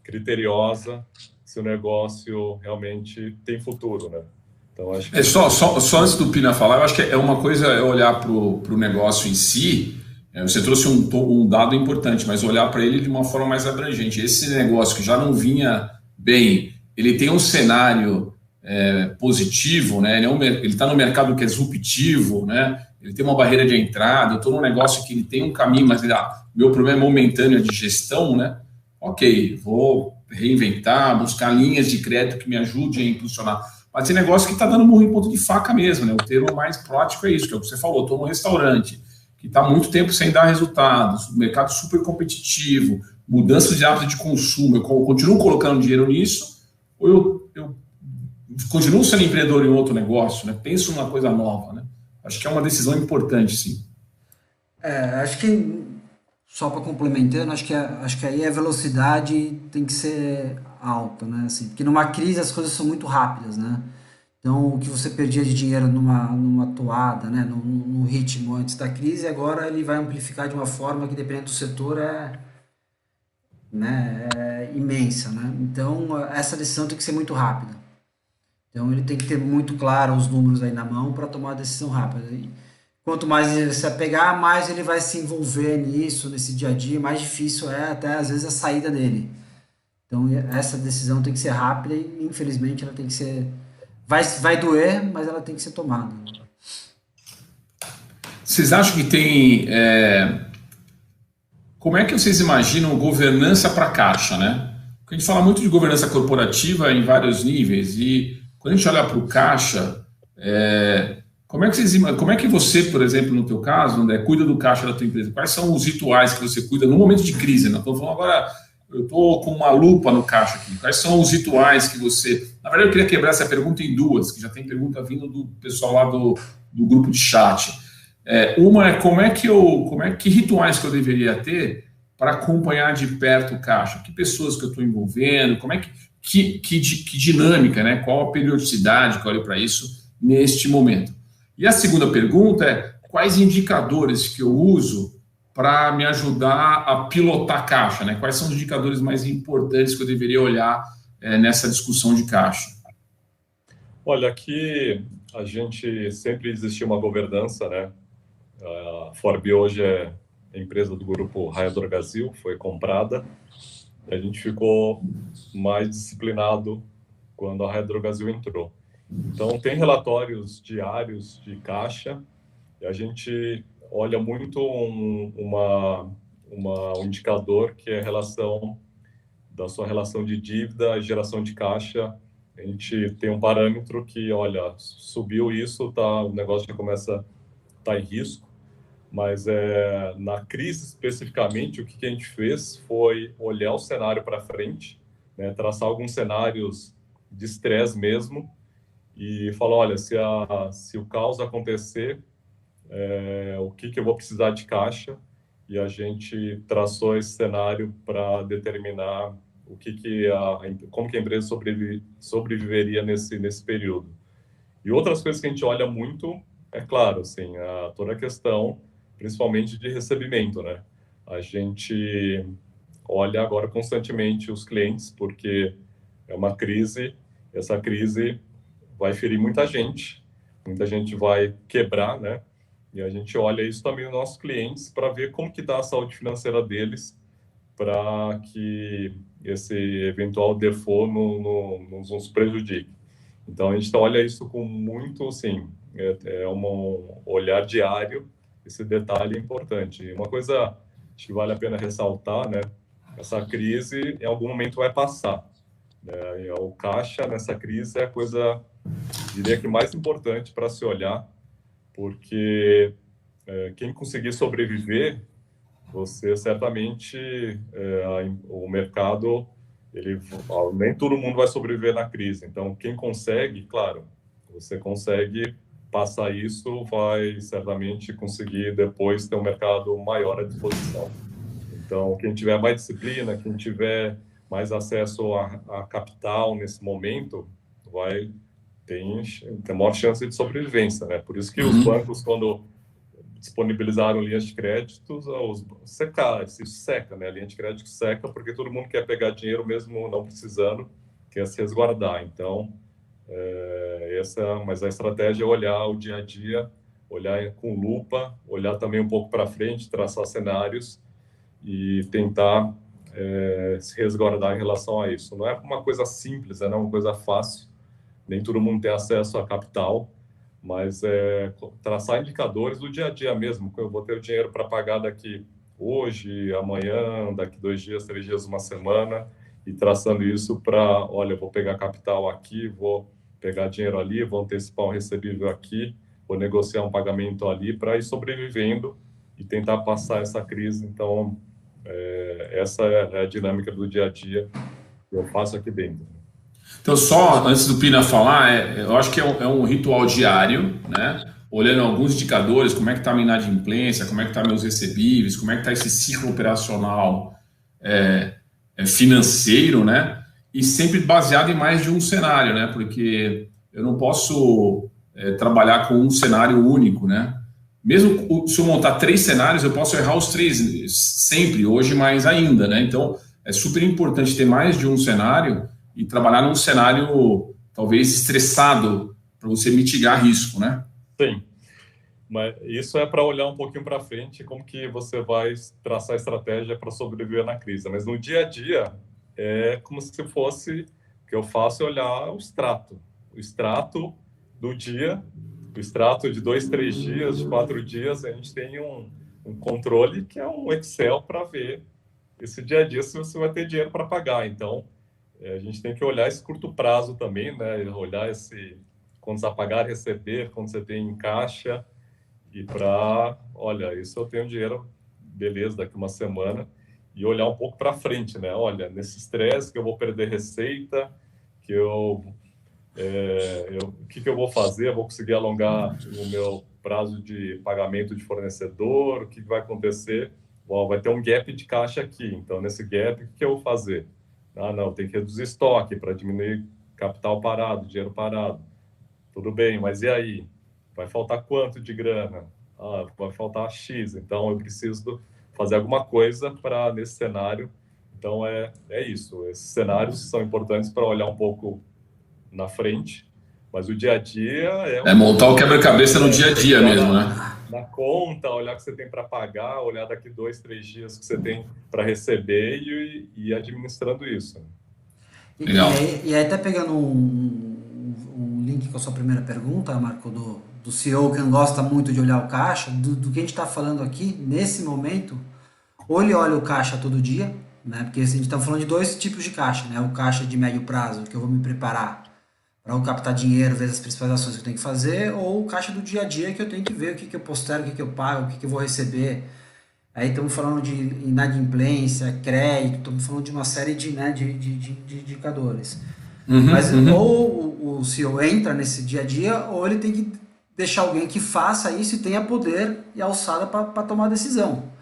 Speaker 2: criteriosa se o negócio realmente tem futuro, né? Então, acho que
Speaker 1: Só antes do Pina falar, eu acho que é uma coisa é olhar para o negócio em si. Você trouxe um dado importante, mas olhar para ele de uma forma mais abrangente. Esse negócio que já não vinha bem, ele tem um cenário positivo, né? Ele está no mercado que é disruptivo, né? Ele tem uma barreira de entrada. Eu estou num negócio que ele tem um caminho, mas meu problema é momentâneo de gestão, né? Ok, vou reinventar, buscar linhas de crédito que me ajudem a impulsionar. Mas tem negócio que está dando murro em ponto de faca mesmo, né? O termo mais prático é isso, que é o que você falou. Estou num restaurante que está há muito tempo sem dar resultados, mercado super competitivo, mudança de hábito de consumo. Eu continuo colocando dinheiro nisso, ou eu continuo sendo empreendedor em outro negócio, né? Penso numa coisa nova, né? Acho que é uma decisão importante, sim.
Speaker 3: Acho que, só para complementando, acho que aí a velocidade tem que ser alta, né? Assim, porque numa crise as coisas são muito rápidas, né? Então, o que você perdia de dinheiro numa toada, né? No ritmo antes da crise, agora ele vai amplificar de uma forma que, dependendo do setor, né, é imensa, né? Então, essa decisão tem que ser muito rápida. Então, ele tem que ter muito claro os números aí na mão para tomar a decisão rápida. E quanto mais ele se apegar, mais ele vai se envolver nisso, nesse dia a dia, mais difícil é até às vezes a saída dele. Então, essa decisão tem que ser rápida e, infelizmente, ela tem que ser. Vai doer, mas ela tem que ser tomada.
Speaker 1: Vocês acham que tem. Como é que vocês imaginam governança para a Caixa, né? Porque a gente fala muito de governança corporativa em vários níveis, e quando a gente olha para o Caixa, como é que você, por exemplo, no teu caso, André, cuida do caixa da tua empresa? Quais são os rituais que você cuida no momento de crise? Né? Estou falando agora, eu estou com uma lupa no caixa aqui. Quais são os rituais que você... Na verdade, eu queria quebrar essa pergunta em duas, que já tem pergunta vindo do pessoal lá do grupo de chat. Uma é que rituais que eu deveria ter para acompanhar de perto o caixa? Que pessoas que eu estou envolvendo? Que dinâmica, né? Qual a periodicidade que eu olho para isso neste momento? E a segunda pergunta é: quais indicadores que eu uso para me ajudar a pilotar a caixa, né? Quais são os indicadores mais importantes que eu deveria olhar nessa discussão de caixa?
Speaker 2: Olha, aqui a gente sempre existiu uma governança, né? A Forbi hoje é empresa do grupo Raia Drogasil, foi comprada. E a gente ficou mais disciplinado quando a Raia Drogasil entrou. Então, tem relatórios diários de caixa e a gente olha muito um indicador que é a relação da sua relação de dívida e geração de caixa. A gente tem um parâmetro que, olha, subiu isso, tá, o negócio já começa a estar em risco. Mas na crise especificamente, o que a gente fez foi olhar o cenário para frente, né, traçar alguns cenários de estresse mesmo e falar, olha, se o caos acontecer, o que eu vou precisar de caixa? e a gente traçou esse cenário para determinar como que a empresa sobreviveria nesse período. E outras coisas que a gente olha muito, é claro, assim, toda a questão, principalmente de recebimento, né? A gente olha agora constantemente os clientes, porque é uma crise, essa crise vai ferir muita gente vai quebrar, né? E a gente olha isso também nos nossos clientes para ver como que está a saúde financeira deles, para que esse eventual default não nos prejudique. Então, a gente olha isso com muito, assim, um olhar diário, esse detalhe é importante. E uma coisa que vale a pena ressaltar, né? Essa crise, em algum momento, vai passar. Né? E o caixa, nessa crise, é a coisa, diria que mais importante para se olhar, porque quem conseguir sobreviver, você certamente, o mercado, nem todo mundo vai sobreviver na crise. Então, quem consegue, claro, você consegue passar isso, vai certamente conseguir depois ter um mercado maior à disposição. Então, quem tiver mais disciplina, quem tiver mais acesso a capital nesse momento, tem maior chance de sobrevivência, né? Por isso que os bancos, quando disponibilizaram linhas de crédito, se seca, né? A linha de crédito seca porque todo mundo quer pegar dinheiro mesmo não precisando, quer se resguardar. Então, mas a estratégia é olhar o dia a dia, olhar com lupa, olhar também um pouco para frente, traçar cenários e tentar se resguardar em relação a isso. Não é uma coisa simples, não é uma coisa fácil, nem todo mundo tem acesso a capital, mas traçar indicadores do dia a dia mesmo. Eu vou ter o dinheiro para pagar daqui hoje, amanhã, daqui 2 dias, 3 dias, uma semana, e traçando isso para, olha, eu vou pegar capital aqui, vou pegar dinheiro ali, vou antecipar um recebível aqui, vou negociar um pagamento ali para ir sobrevivendo e tentar passar essa crise. Então, essa é a dinâmica do dia a dia que eu faço aqui dentro.
Speaker 1: Então, só antes do Pina falar, eu acho que é um ritual diário, né? Olhando alguns indicadores, como é que está a minha inadimplência, como é que está meus recebíveis, como é que está esse ciclo operacional financeiro, né? E sempre baseado em mais de um cenário, né? Porque eu não posso trabalhar com um cenário único, né? Mesmo se eu montar 3 cenários, eu posso errar os 3 sempre, hoje mais ainda, né? Então, é super importante ter mais de um cenário e trabalhar num cenário talvez estressado para você mitigar risco, né?
Speaker 2: Sim, mas isso é para olhar um pouquinho para frente, como que você vai traçar a estratégia para sobreviver na crise. Mas no dia a dia, é como se fosse, o que eu faço é olhar o extrato do dia, o extrato de 2, 3 dias, de 4 dias, a gente tem um controle que é um Excel para ver esse dia a dia se você vai ter dinheiro para pagar. Então, a gente tem que olhar esse curto prazo também, né? Olhar quando você pagar, receber, quando você tem em caixa, e olha, isso eu tenho dinheiro, beleza, daqui uma semana, e olhar um pouco para frente, né? Olha, nesse estresse que eu vou perder receita, o que eu vou fazer? Eu vou conseguir alongar o meu prazo de pagamento de fornecedor? O que vai acontecer? Bom, vai ter um gap de caixa aqui. Então, nesse gap, o que eu vou fazer? Não, tem que reduzir estoque para diminuir capital parado, dinheiro parado. Tudo bem, mas e aí? Vai faltar quanto de grana? Vai faltar X. Então, eu preciso fazer alguma coisa nesse cenário. Então, é isso. Esses cenários são importantes para olhar um pouco na frente, mas o dia a dia
Speaker 1: montar o quebra-cabeça no dia a dia mesmo, né?
Speaker 2: Na conta, olhar o que você tem para pagar, olhar daqui 2, 3 dias que você tem para receber e ir administrando isso.
Speaker 1: Legal.
Speaker 3: E aí, até pegando um link com a sua primeira pergunta, Marco, do CEO que não gosta muito de olhar o caixa, do que a gente está falando aqui, nesse momento, ou ele olha o caixa todo dia, né? Porque assim, a gente está falando de 2 tipos de caixa, né? O caixa de médio prazo, que eu vou me preparar para captar dinheiro, ver as principais ações que eu tenho que fazer, ou o caixa do dia a dia, que eu tenho que ver o que eu postero, o que eu pago, o que eu vou receber. Aí estamos falando de inadimplência, crédito, estamos falando de uma série de indicadores. Mas ou o CEO entra nesse dia a dia, ou ele tem que deixar alguém que faça isso e tenha poder e alçada para tomar a decisão.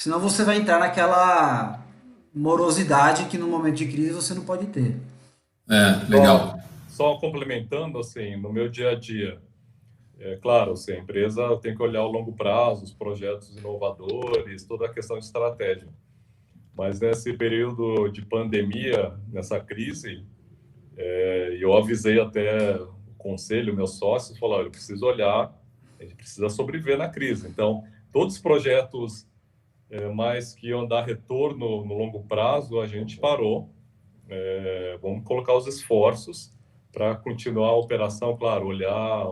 Speaker 3: Senão você vai entrar naquela morosidade que no momento de crise você não pode ter.
Speaker 1: Legal.
Speaker 2: Só complementando, assim, no meu dia a dia, claro, assim, a empresa tem que olhar o longo prazo, os projetos inovadores, toda a questão de estratégia. Mas nesse período de pandemia, nessa crise, eu avisei até o conselho, meus sócios, falaram, eu preciso olhar, a gente precisa sobreviver na crise. Então, todos os projetos mais que iam dar retorno no longo prazo, a gente parou. Vamos colocar os esforços para continuar a operação, claro, olhar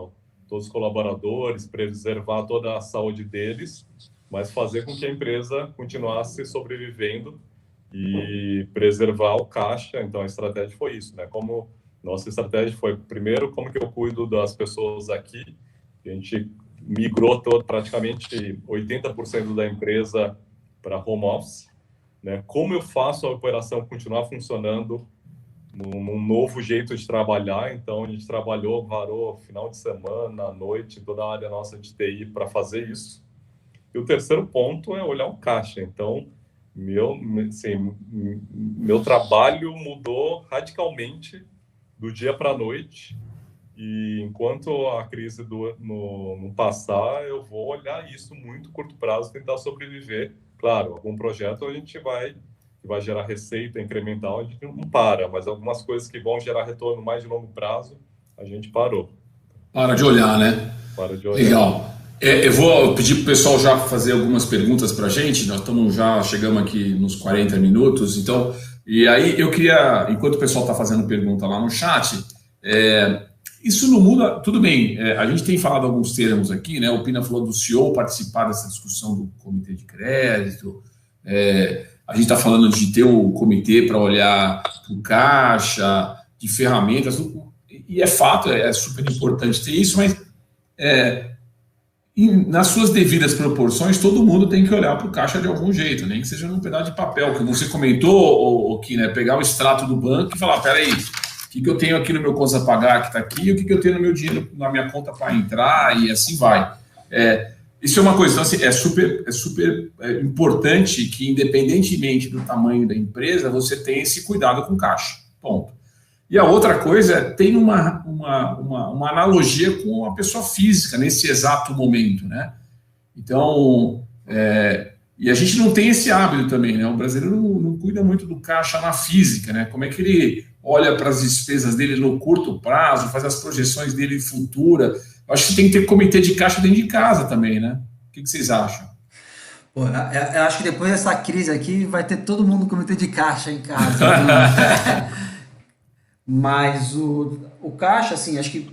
Speaker 2: todos os colaboradores, preservar toda a saúde deles, mas fazer com que a empresa continuasse sobrevivendo e preservar o caixa. Então, a estratégia foi isso, né? Como nossa estratégia foi, primeiro, como que eu cuido das pessoas aqui. A gente migrou praticamente 80% da empresa para home office, né? Como eu faço a operação continuar funcionando num novo jeito de trabalhar. Então, a gente varou final de semana, à noite, toda a área nossa de TI para fazer isso. E o terceiro ponto é olhar o caixa. Então, meu trabalho mudou radicalmente do dia para a noite. E enquanto a crise não passar, eu vou olhar isso muito curto prazo, tentar sobreviver. Claro, algum projeto a gente vai gerar receita incremental, a gente não para, mas algumas coisas que vão gerar retorno mais de longo prazo, a gente parou.
Speaker 1: Para de olhar, né?
Speaker 2: Para de olhar.
Speaker 1: Legal. Eu vou pedir para o pessoal já fazer algumas perguntas para a gente. Nós chegamos aqui nos 40 minutos. Então, e aí eu queria, enquanto o pessoal está fazendo pergunta lá no chat, isso não muda, tudo bem. A gente tem falado alguns termos aqui, né? O Pina falou do CEO participar dessa discussão do comitê de crédito. A gente está falando de ter o comitê para olhar o caixa, de ferramentas. E é fato, é super importante ter isso, mas nas suas devidas proporções, todo mundo tem que olhar para o caixa de algum jeito, nem que seja num pedaço de papel, que você comentou, que né, pegar o extrato do banco e falar, peraí, o que eu tenho aqui no meu conta a pagar que está aqui, e o que eu tenho no meu dinheiro, na minha conta para entrar, e assim vai. Isso é uma coisa, então, assim, é super importante que, independentemente do tamanho da empresa, você tenha esse cuidado com o caixa, ponto. E a outra coisa tem uma analogia com a pessoa física nesse exato momento, né? Então, e a gente não tem esse hábito também, né? O brasileiro não cuida muito do caixa na física, né? Como é que ele olha para as despesas dele no curto prazo, faz as projeções dele futura. Eu acho que tem que ter comitê de caixa dentro de casa também, né? O que vocês acham?
Speaker 3: Pô, eu acho que depois dessa crise aqui vai ter todo mundo comitê de caixa em casa. Né? Mas o caixa, assim, acho que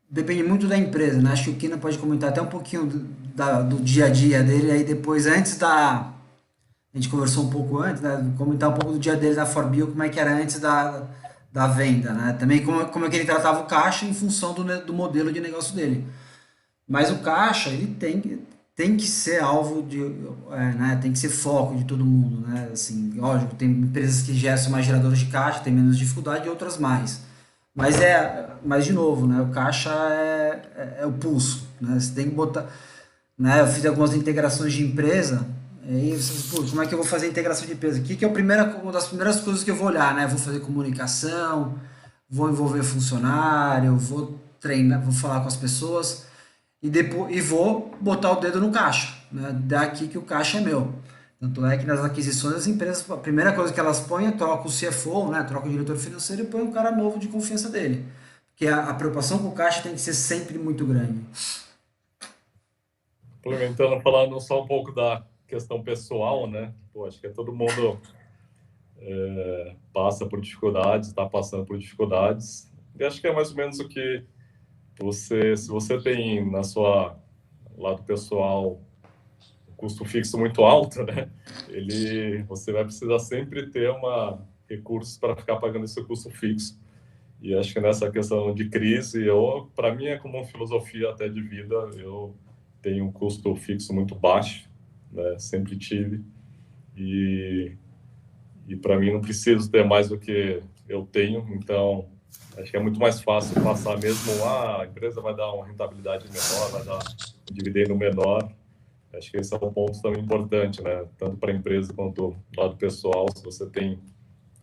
Speaker 3: depende muito da empresa, né? Acho que o Kina pode comentar até um pouquinho do dia a dia dele, aí depois, a gente conversou um pouco antes, né? Comentar um pouco do dia dele da Forbio, como é que era antes da venda, né? Também como é que ele tratava o caixa em função do modelo de negócio dele. Mas o caixa, ele tem que ser alvo né? Tem que ser foco de todo mundo, né? Assim, lógico, tem empresas que são mais geradoras de caixa, tem menos dificuldade e outras mais. Mas de novo, né? O caixa é o pulso, né? Você tem que botar, né? Eu fiz algumas integrações de empresa, e como é que eu vou fazer a integração de empresa? Que é uma das primeiras coisas que eu vou olhar, né? Vou fazer comunicação, vou envolver funcionário, vou treinar, vou falar com as pessoas. E vou botar o dedo no caixa, né? Daqui que o caixa é meu. Tanto é que nas aquisições as empresas, a primeira coisa que elas põem é troca o CFO, né? Troca o diretor financeiro e põe um cara novo de confiança dele. Porque a preocupação com o caixa tem que ser sempre muito grande.
Speaker 2: Complementando, falando só um pouco da questão pessoal, né? Pô, acho que todo mundo passa por dificuldades, está passando por dificuldades. E acho que é mais ou menos o que se você tem na sua lado pessoal um custo fixo muito alto, né? Você vai precisar sempre ter recursos para ficar pagando esse custo fixo. E acho que nessa questão de crise, para mim é como uma filosofia até de vida. Eu tenho um custo fixo muito baixo, né? Sempre tive. E para mim não preciso ter mais do que eu tenho. Então acho que é muito mais fácil passar mesmo, a empresa vai dar uma rentabilidade menor, vai dar um dividendo menor, Acho que esse é um ponto também importante, né? Tanto para a empresa quanto do lado pessoal. Se você tem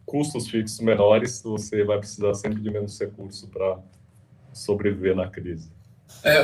Speaker 2: custos fixos menores, você vai precisar sempre de menos recurso para sobreviver na crise.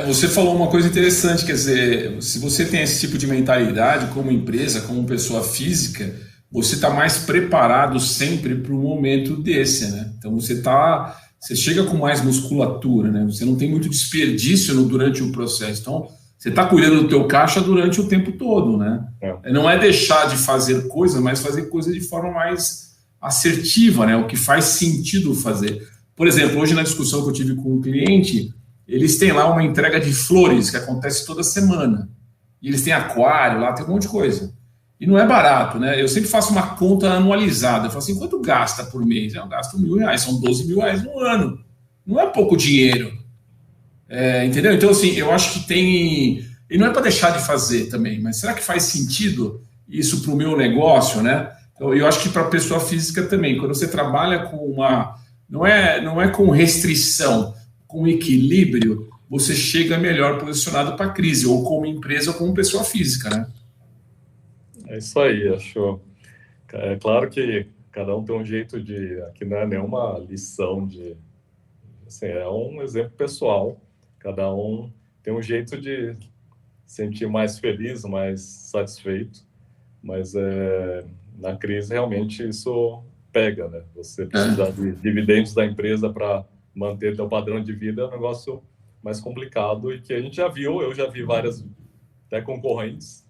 Speaker 1: Você falou uma coisa interessante, quer dizer, se você tem esse tipo de mentalidade como empresa, como pessoa física, você está mais preparado sempre para um momento desse, né? Então você chega com mais musculatura, né? Você não tem muito desperdício durante o processo. Então, você está cuidando do teu caixa durante o tempo todo, né? Não é deixar de fazer coisa, mas fazer coisa de forma mais assertiva, né? O que faz sentido fazer. Por exemplo, hoje na discussão que eu tive com um cliente, eles têm lá uma entrega de flores que acontece toda semana. E eles têm aquário lá, tem um monte de coisa. E não é barato, né? Eu sempre faço uma conta anualizada. Eu falo assim, quanto gasta por mês? Eu gasto R$1.000, são R$12.000 no ano. Não é pouco dinheiro. Entendeu? Então, assim, eu acho que tem... E não é para deixar de fazer também, mas será que faz sentido isso para o meu negócio, né? Então, eu acho que para a pessoa física também, quando você trabalha com uma... Não é com restrição, com equilíbrio, você chega melhor posicionado para a crise, ou como empresa ou como pessoa física, né?
Speaker 2: É isso aí, acho. É claro que cada um tem um jeito de... Aqui não é nenhuma lição de... Assim, é um exemplo pessoal. Cada um tem um jeito de sentir mais feliz, mais satisfeito. Mas na crise, realmente, isso pega, né? Você precisar de dividendos da empresa para manter seu padrão de vida é um negócio mais complicado e que a gente já viu, eu já vi várias até concorrentes,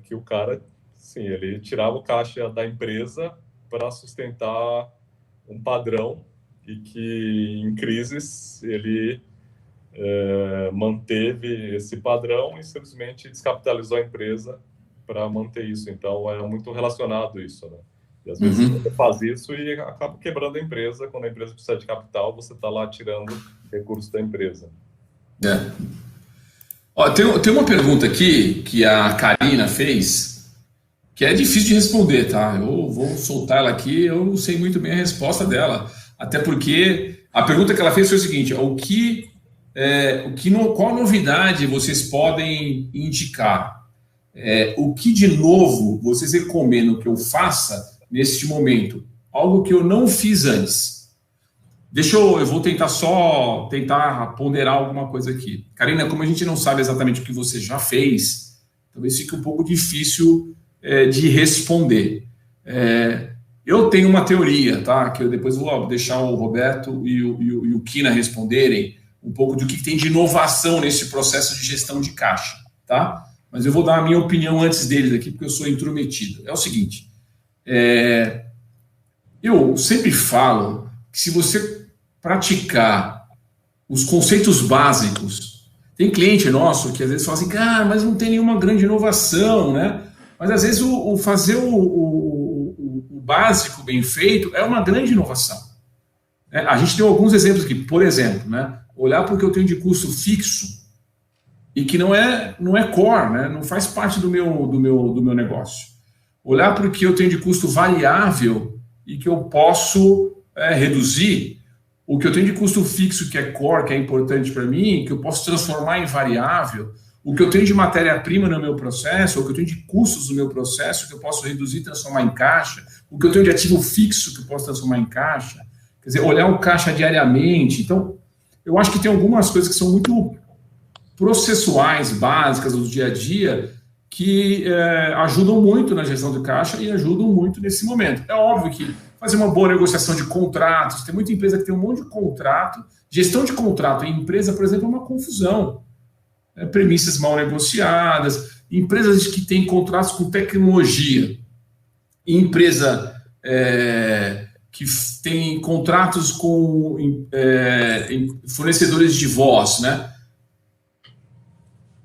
Speaker 2: que o cara, sim, ele tirava o caixa da empresa para sustentar um padrão e que em crises ele manteve esse padrão e simplesmente descapitalizou a empresa para manter isso. Então é muito relacionado isso, né? E às vezes você faz isso e acaba quebrando a empresa. Quando a empresa precisa de capital, você está lá tirando recursos da empresa.
Speaker 1: Ó, tem uma pergunta aqui que a Karina fez, que é difícil de responder, tá? Eu vou soltar ela aqui, eu não sei muito bem a resposta dela. Até porque a pergunta que ela fez foi o seguinte: qual novidade vocês podem indicar? O que de novo vocês recomendam que eu faça neste momento? Algo que eu não fiz antes. Eu vou tentar ponderar alguma coisa aqui. Karina, como a gente não sabe exatamente o que você já fez, talvez fique um pouco difícil de responder. Eu tenho uma teoria, tá? Que eu depois vou deixar o Roberto e o Kina responderem um pouco do que tem de inovação nesse processo de gestão de caixa, tá? Mas eu vou dar a minha opinião antes deles aqui, porque eu sou intrometido. É o seguinte, eu sempre falo que se você praticar os conceitos básicos, tem cliente nosso que às vezes fala assim, cara, mas não tem nenhuma grande inovação, né? Mas às vezes fazer o básico bem feito é uma grande inovação. A gente tem alguns exemplos aqui, por exemplo, né? Olhar para o que eu tenho de custo fixo e que não é core, né? Não faz parte do meu negócio. Olhar para o que eu tenho de custo variável e que eu posso reduzir, o que eu tenho de custo fixo que é core, que é importante para mim, que eu posso transformar em variável, o que eu tenho de matéria-prima no meu processo, o que eu tenho de custos no meu processo, que eu posso reduzir e transformar em caixa, o que eu tenho de ativo fixo que eu posso transformar em caixa, quer dizer, olhar o caixa diariamente. Então, eu acho que tem algumas coisas que são muito processuais, básicas do dia a dia, que ajudam muito na gestão de caixa e ajudam muito nesse momento. É óbvio que fazer uma boa negociação de contratos, tem muita empresa que tem um monte de contrato, gestão de contrato em empresa, por exemplo, é uma confusão. Premissas mal negociadas, empresas que têm contratos com tecnologia, empresa que tem contratos com fornecedores de voz, né?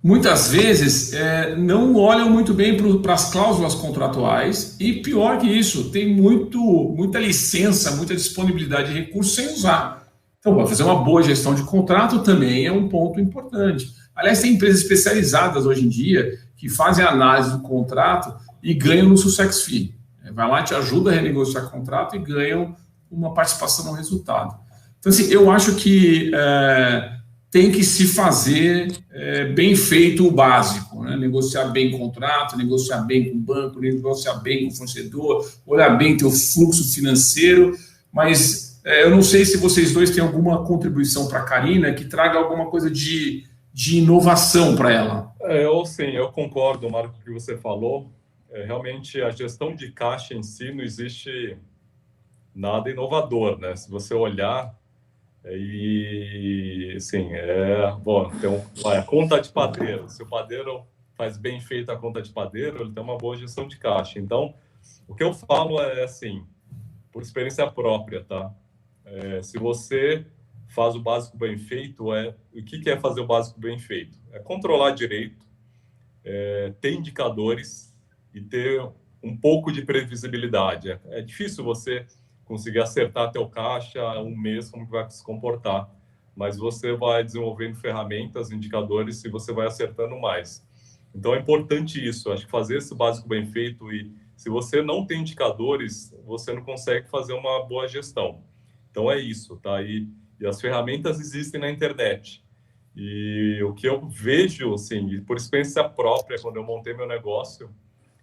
Speaker 1: Muitas vezes não olham muito bem para as cláusulas contratuais e, pior que isso, tem muita licença, muita disponibilidade de recursos sem usar. Então, para fazer uma boa gestão de contrato também é um ponto importante. Aliás, tem empresas especializadas hoje em dia que fazem análise do contrato e ganham no success fee. Vai lá, te ajuda a renegociar o contrato e ganham uma participação no resultado. Então, assim, eu acho que tem que se fazer bem feito o básico, né? Negociar bem contrato, negociar bem com o banco, negociar bem com o fornecedor, olhar bem teu fluxo financeiro, mas eu não sei se vocês dois têm alguma contribuição para a Karina que traga alguma coisa de inovação para ela.
Speaker 2: Eu concordo, Marco, com o que você falou. Realmente, a gestão de caixa em si não existe nada inovador, né? Se você olhar, sim, tem a conta de padeiro. Se o padeiro faz bem feita a conta de padeiro, ele tem uma boa gestão de caixa. Então, o que eu falo é assim, por experiência própria, tá? Se você faz o básico bem feito, o que é fazer o básico bem feito? É controlar direito, ter indicadores e ter um pouco de previsibilidade. É difícil você conseguir acertar teu caixa um mês como que vai se comportar, mas você vai desenvolvendo ferramentas, indicadores e você vai acertando mais. Então é importante isso, acho que fazer esse básico bem feito, e se você não tem indicadores, você não consegue fazer uma boa gestão. Então é isso, tá? E as ferramentas existem na internet. E o que eu vejo, assim, por experiência própria, quando eu montei meu negócio,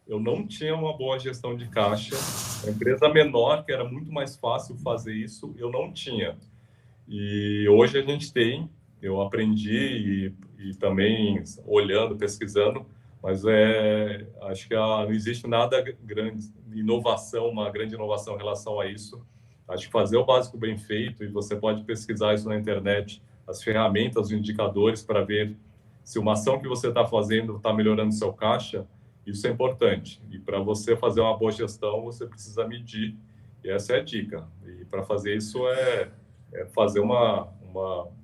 Speaker 2: eu não tinha uma boa gestão de caixa. A empresa menor, que era muito mais fácil fazer isso, eu não tinha. E hoje a gente tem, eu aprendi e também olhando, pesquisando, mas acho que não existe nada grande, uma grande inovação em relação a isso. Acho que fazer o básico bem feito, e você pode pesquisar isso na internet, as ferramentas, os indicadores para ver se uma ação que você está fazendo está melhorando seu caixa. Isso é importante. E para você fazer uma boa gestão, você precisa medir. E essa é a dica. E para fazer isso fazer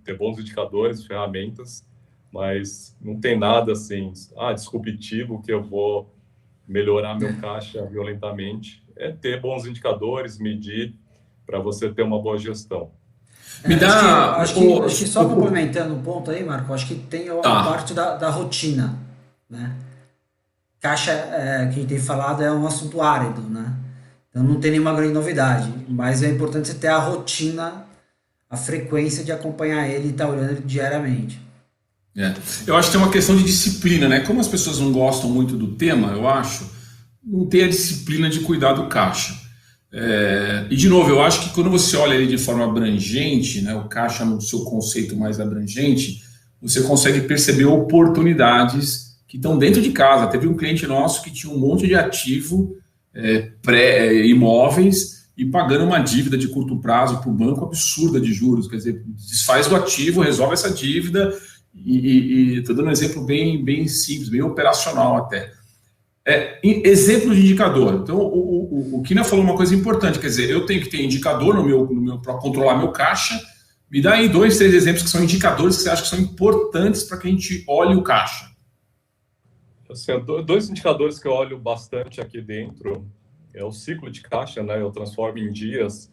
Speaker 2: ter bons indicadores, ferramentas, mas não tem nada assim, disruptivo que eu vou melhorar meu caixa violentamente. É ter bons indicadores, medir, para você ter uma boa gestão.
Speaker 3: Acho que só complementando um ponto aí, Marco, acho que tem a parte da rotina, né? Caixa, que a gente tem falado, é um assunto árido, né? Então não tem nenhuma grande novidade, mas é importante você ter a rotina, a frequência de acompanhar ele e estar olhando ele diariamente.
Speaker 1: Eu acho que tem uma questão de disciplina, né? Como as pessoas não gostam muito do tema, eu acho, não tem a disciplina de cuidar do caixa. E de novo, eu acho que quando você olha ele de forma abrangente, né, o caixa no seu conceito mais abrangente, você consegue perceber oportunidades que estão dentro de casa. Teve um cliente nosso que tinha um monte de ativo imóveis e pagando uma dívida de curto prazo para o banco absurda de juros. Quer dizer, desfaz o ativo, resolve essa dívida e estou dando um exemplo bem simples, bem operacional até. Exemplo de indicador. Então, o Kina falou uma coisa importante, quer dizer, eu tenho que ter indicador no meu para controlar meu caixa. Me dá aí 2, 3 exemplos que são indicadores que você acha que são importantes para que a gente olhe o caixa.
Speaker 2: Assim, 2 indicadores que eu olho bastante aqui dentro é o ciclo de caixa, né? Eu transformo em dias,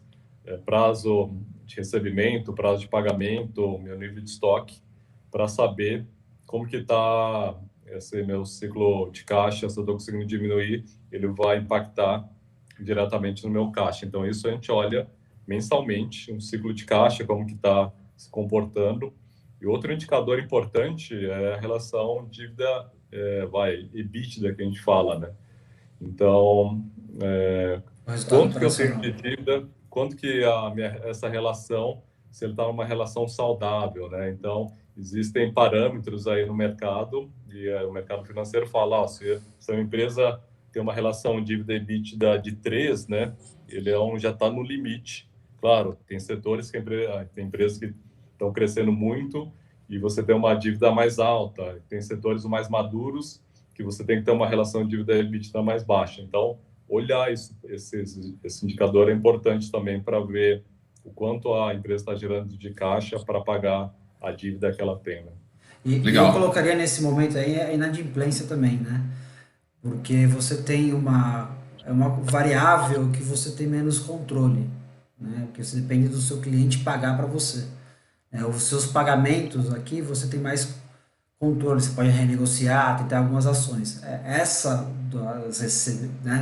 Speaker 2: prazo de recebimento, prazo de pagamento, meu nível de estoque, para saber como que está esse meu ciclo de caixa. Se eu estou conseguindo diminuir, ele vai impactar diretamente no meu caixa. Então, isso a gente olha mensalmente, um ciclo de caixa, como que está se comportando. E outro indicador importante é a relação dívida, EBITDA, que a gente fala, né? Então, quanto que eu tenho de dívida, quanto que essa relação, se ele está numa relação saudável, né? Então, existem parâmetros aí no mercado, e o mercado financeiro fala, se a empresa tem uma relação dívida EBITDA de 3, né, ele já está no limite. Claro, tem setores tem empresas que estão crescendo muito e você tem uma dívida mais alta, tem setores mais maduros que você tem que ter uma relação dívida EBITDA mais baixa. Então, olhar esse indicador é importante também para ver o quanto a empresa está gerando de caixa para pagar a dívida que ela tem, né?
Speaker 3: E eu colocaria nesse momento aí a inadimplência também, né? Porque você tem uma variável que você tem menos controle, né? Porque você depende do seu cliente pagar para você. Os seus pagamentos aqui, você tem mais controle, você pode renegociar, tentar algumas ações.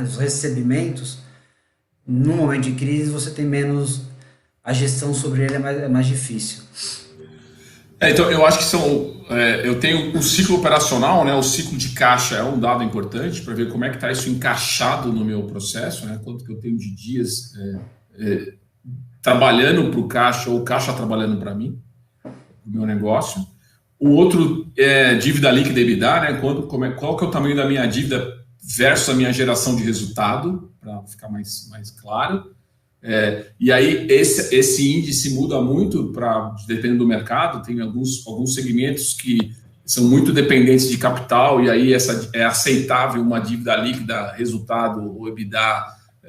Speaker 3: Os recebimentos, no momento de crise, você tem menos, a gestão sobre ele é mais difícil.
Speaker 1: Então, eu acho que eu tenho o ciclo operacional, né? O ciclo de caixa é um dado importante para ver como é que está isso encaixado no meu processo, né? Quanto que eu tenho de dias trabalhando para o caixa ou o caixa trabalhando para mim, o meu negócio. O outro é dívida líquida e EBITDA, né? Qual que é o tamanho da minha dívida versus a minha geração de resultado, para ficar mais claro. E aí esse índice muda muito dependendo do mercado. Tem alguns segmentos que são muito dependentes de capital, e aí é aceitável uma dívida líquida, resultado, ou EBITDA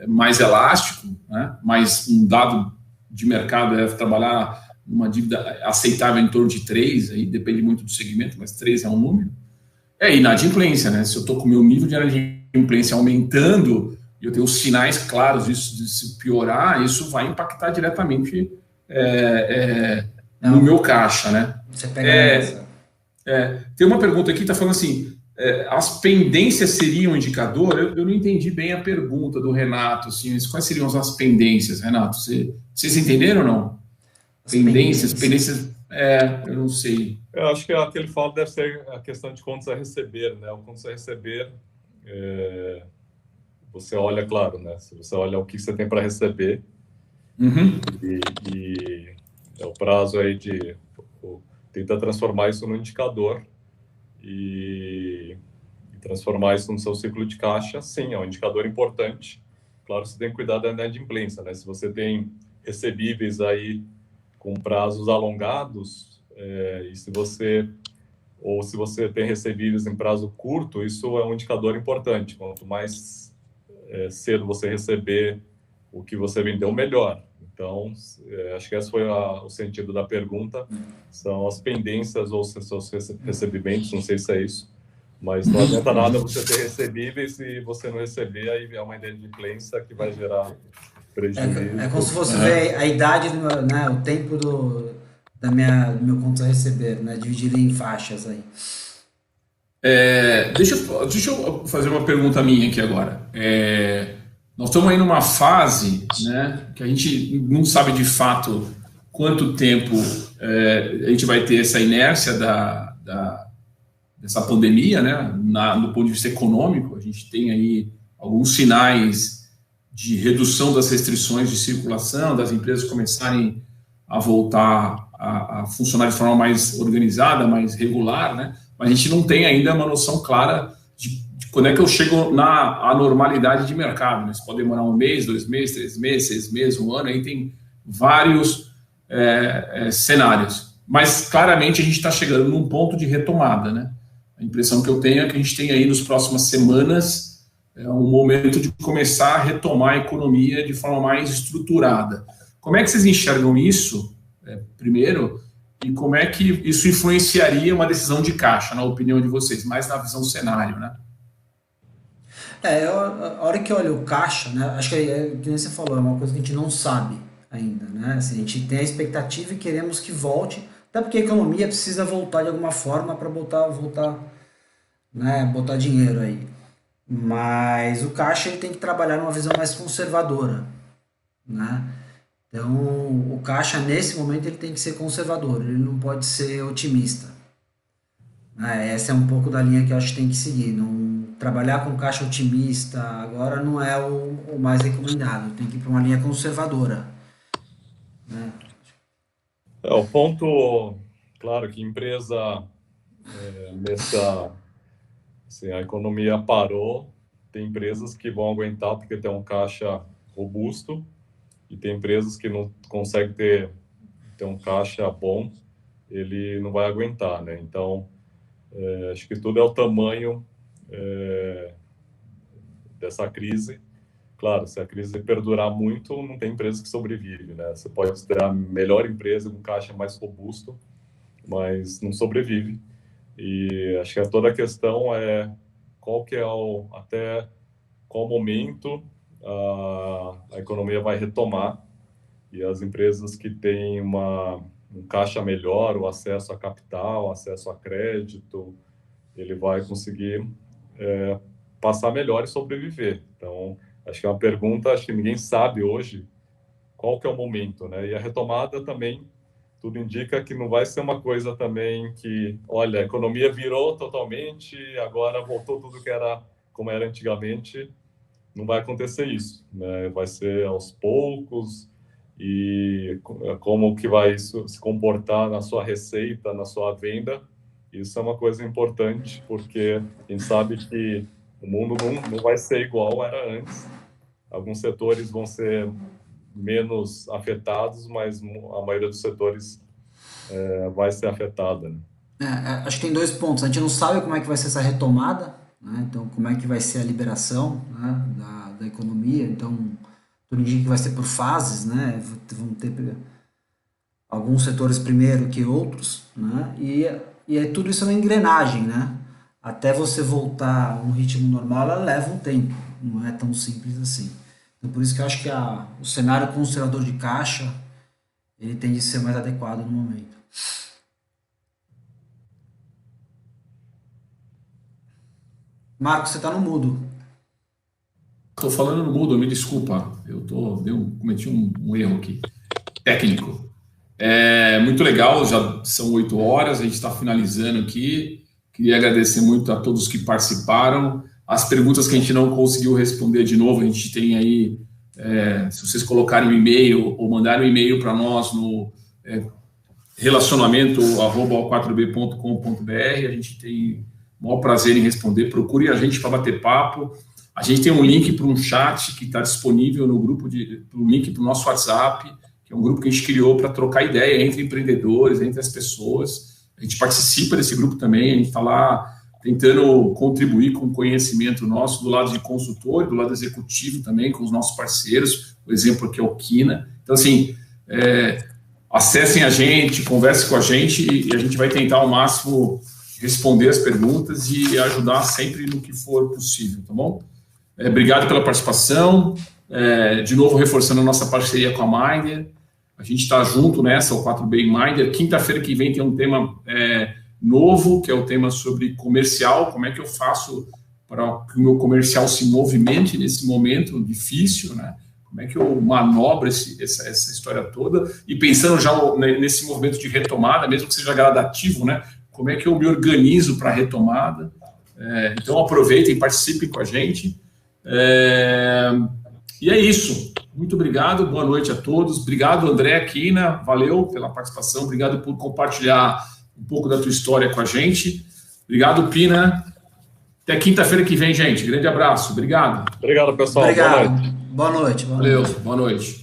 Speaker 1: mais elástico, né? Mas um dado de mercado é trabalhar uma dívida aceitável em torno de 3, aí depende muito do segmento, mas 3 é um número. É inadimplência, né? Se eu estou com o meu nível de inadimplência aumentando, e eu tenho os sinais claros disso, de se piorar, isso vai impactar diretamente no meu caixa, né?
Speaker 3: Você pega essa.
Speaker 1: Tem uma pergunta aqui que está falando assim, as pendências seriam um indicador? Eu não entendi bem a pergunta do Renato, assim, quais seriam as pendências, Renato? Vocês entenderam ou não? Pendências, eu não sei.
Speaker 2: Eu acho que aquele fala deve ser a questão de contas a receber, né? O contas a receber, você olha, claro, né? Se você olha o que você tem para receber, e o prazo aí de tentar transformar isso no indicador e transformar isso no seu ciclo de caixa, sim, é um indicador importante. Claro, você tem que cuidar da inadimplência, né? Se você tem recebíveis aí com prazos alongados, e se você tem recebíveis em prazo curto, isso é um indicador importante. Quanto mais cedo você receber o que você vendeu, melhor. Então, acho que esse foi o sentido da pergunta. São as pendências ou seus recebimentos, não sei se é isso. Mas não adianta nada você ter recebíveis e você não receber, aí é uma inadimplência que vai gerar prejuízo.
Speaker 3: É como se fosse ver a idade, né, o tempo do meu contas a receber, né, dividido em faixas aí.
Speaker 1: Deixa eu fazer uma pergunta minha aqui agora. Nós estamos aí numa fase, né, que a gente não sabe de fato quanto tempo a gente vai ter essa inércia dessa pandemia, né, do ponto de vista econômico. A gente tem aí alguns sinais de redução das restrições de circulação, das empresas começarem a voltar a funcionar de forma mais organizada, mais regular, né? Mas a gente não tem ainda uma noção clara de quando é que eu chego na normalidade de mercado, né? Isso pode demorar 1 mês, 2 meses, 3 meses, 6 meses, 1 ano, aí tem vários cenários. Mas claramente a gente está chegando num ponto de retomada, né? A impressão que eu tenho é que a gente tem aí nas próximas semanas um momento de começar a retomar a economia de forma mais estruturada. Como é que vocês enxergam isso, primeiro, e como é que isso influenciaria uma decisão de caixa, na opinião de vocês, mais na visão cenário, né?
Speaker 3: A hora que eu olho o caixa, né, acho que nem você falou, é uma coisa que a gente não sabe ainda, né? Assim, a gente tem a expectativa e queremos que volte, até porque a economia precisa voltar de alguma forma para voltar, né, botar dinheiro aí. Mas o caixa ele tem que trabalhar numa visão mais conservadora, né? Então, o caixa nesse momento ele tem que ser conservador, ele não pode ser otimista. Essa é um pouco da linha que eu acho que tem que seguir. Não, trabalhar com caixa otimista agora não é o mais recomendado, tem que ir para uma linha conservadora, né?
Speaker 2: O ponto, claro, que empresa assim, a economia parou, tem empresas que vão aguentar porque tem um caixa robusto, e tem empresas que não conseguem ter um caixa bom, ele não vai aguentar, né? Então, acho que tudo é o tamanho dessa crise. Claro, se a crise perdurar muito, não tem empresa que sobrevive, né? Você pode ter a melhor empresa com caixa mais robusto, mas não sobrevive. E acho que toda a questão é qual que é até qual momento a economia vai retomar, e as empresas que têm um caixa melhor, o acesso a capital, acesso a crédito, ele vai conseguir passar melhor e sobreviver. Então, acho que é uma pergunta, acho que ninguém sabe hoje qual que é o momento, né? E a retomada também tudo indica que não vai ser uma coisa também que, olha, a economia virou totalmente, agora voltou tudo que era como era antigamente. Não vai acontecer isso, né? Vai ser aos poucos e como que vai isso se comportar na sua receita, na sua venda. Isso é uma coisa importante, porque a gente sabe que o mundo não vai ser igual era antes. Alguns setores vão ser menos afetados, mas a maioria dos setores vai ser afetada, né?
Speaker 3: Acho que tem dois pontos. A gente não sabe como é que vai ser essa retomada, né? Então, como é que vai ser a liberação, né, da economia. Então, tudo indica que vai ser por fases, né? Vão ter alguns setores primeiro que outros, né? E tudo isso é uma engrenagem, né? Até você voltar a um ritmo normal, ela leva um tempo. Não é tão simples assim. Então, por isso que eu acho que o cenário conservador de caixa, ele tende a ser mais adequado no momento. Marcos, você está no mudo.
Speaker 1: Estou falando no mudo, me desculpa. Cometi um erro aqui, técnico. Muito legal, já são 8 horas, a gente está finalizando aqui. Queria agradecer muito a todos que participaram. As perguntas que a gente não conseguiu responder de novo, a gente tem aí, se vocês colocarem um e-mail ou mandarem um e-mail para nós no relacionamento@4b.com.br, a gente tem o maior prazer em responder. Procure a gente para bater papo. A gente tem um link para um chat que está disponível no grupo, um link para o nosso WhatsApp, que é um grupo que a gente criou para trocar ideia entre empreendedores, entre as pessoas. A gente participa desse grupo também, a gente está lá tentando contribuir com o conhecimento nosso do lado de consultor, do lado executivo também, com os nossos parceiros. O exemplo aqui é o Quina. Então, assim, acessem a gente, conversem com a gente e a gente vai tentar ao máximo responder as perguntas e ajudar sempre no que for possível, tá bom? Obrigado pela participação. De novo, reforçando a nossa parceria com a Minder. A gente está junto nessa, o 4B Minder. Quinta-feira que vem tem um tema novo, que é o tema sobre comercial. Como é que eu faço para que o meu comercial se movimente nesse momento difícil, né? Como é que eu manobro essa história toda? E pensando já nesse movimento de retomada, mesmo que seja gradativo, né? Como é que eu me organizo para a retomada? Então, aproveitem, participem com a gente. E é isso. Muito obrigado, boa noite a todos. Obrigado, André Quina, valeu pela participação. Obrigado por compartilhar um pouco da tua história com a gente. Obrigado, Pina. Até quinta-feira que vem, gente. Grande abraço. Obrigado.
Speaker 2: Obrigado, pessoal.
Speaker 3: Obrigado.
Speaker 2: Boa noite.
Speaker 3: Boa noite.
Speaker 1: Valeu, boa noite.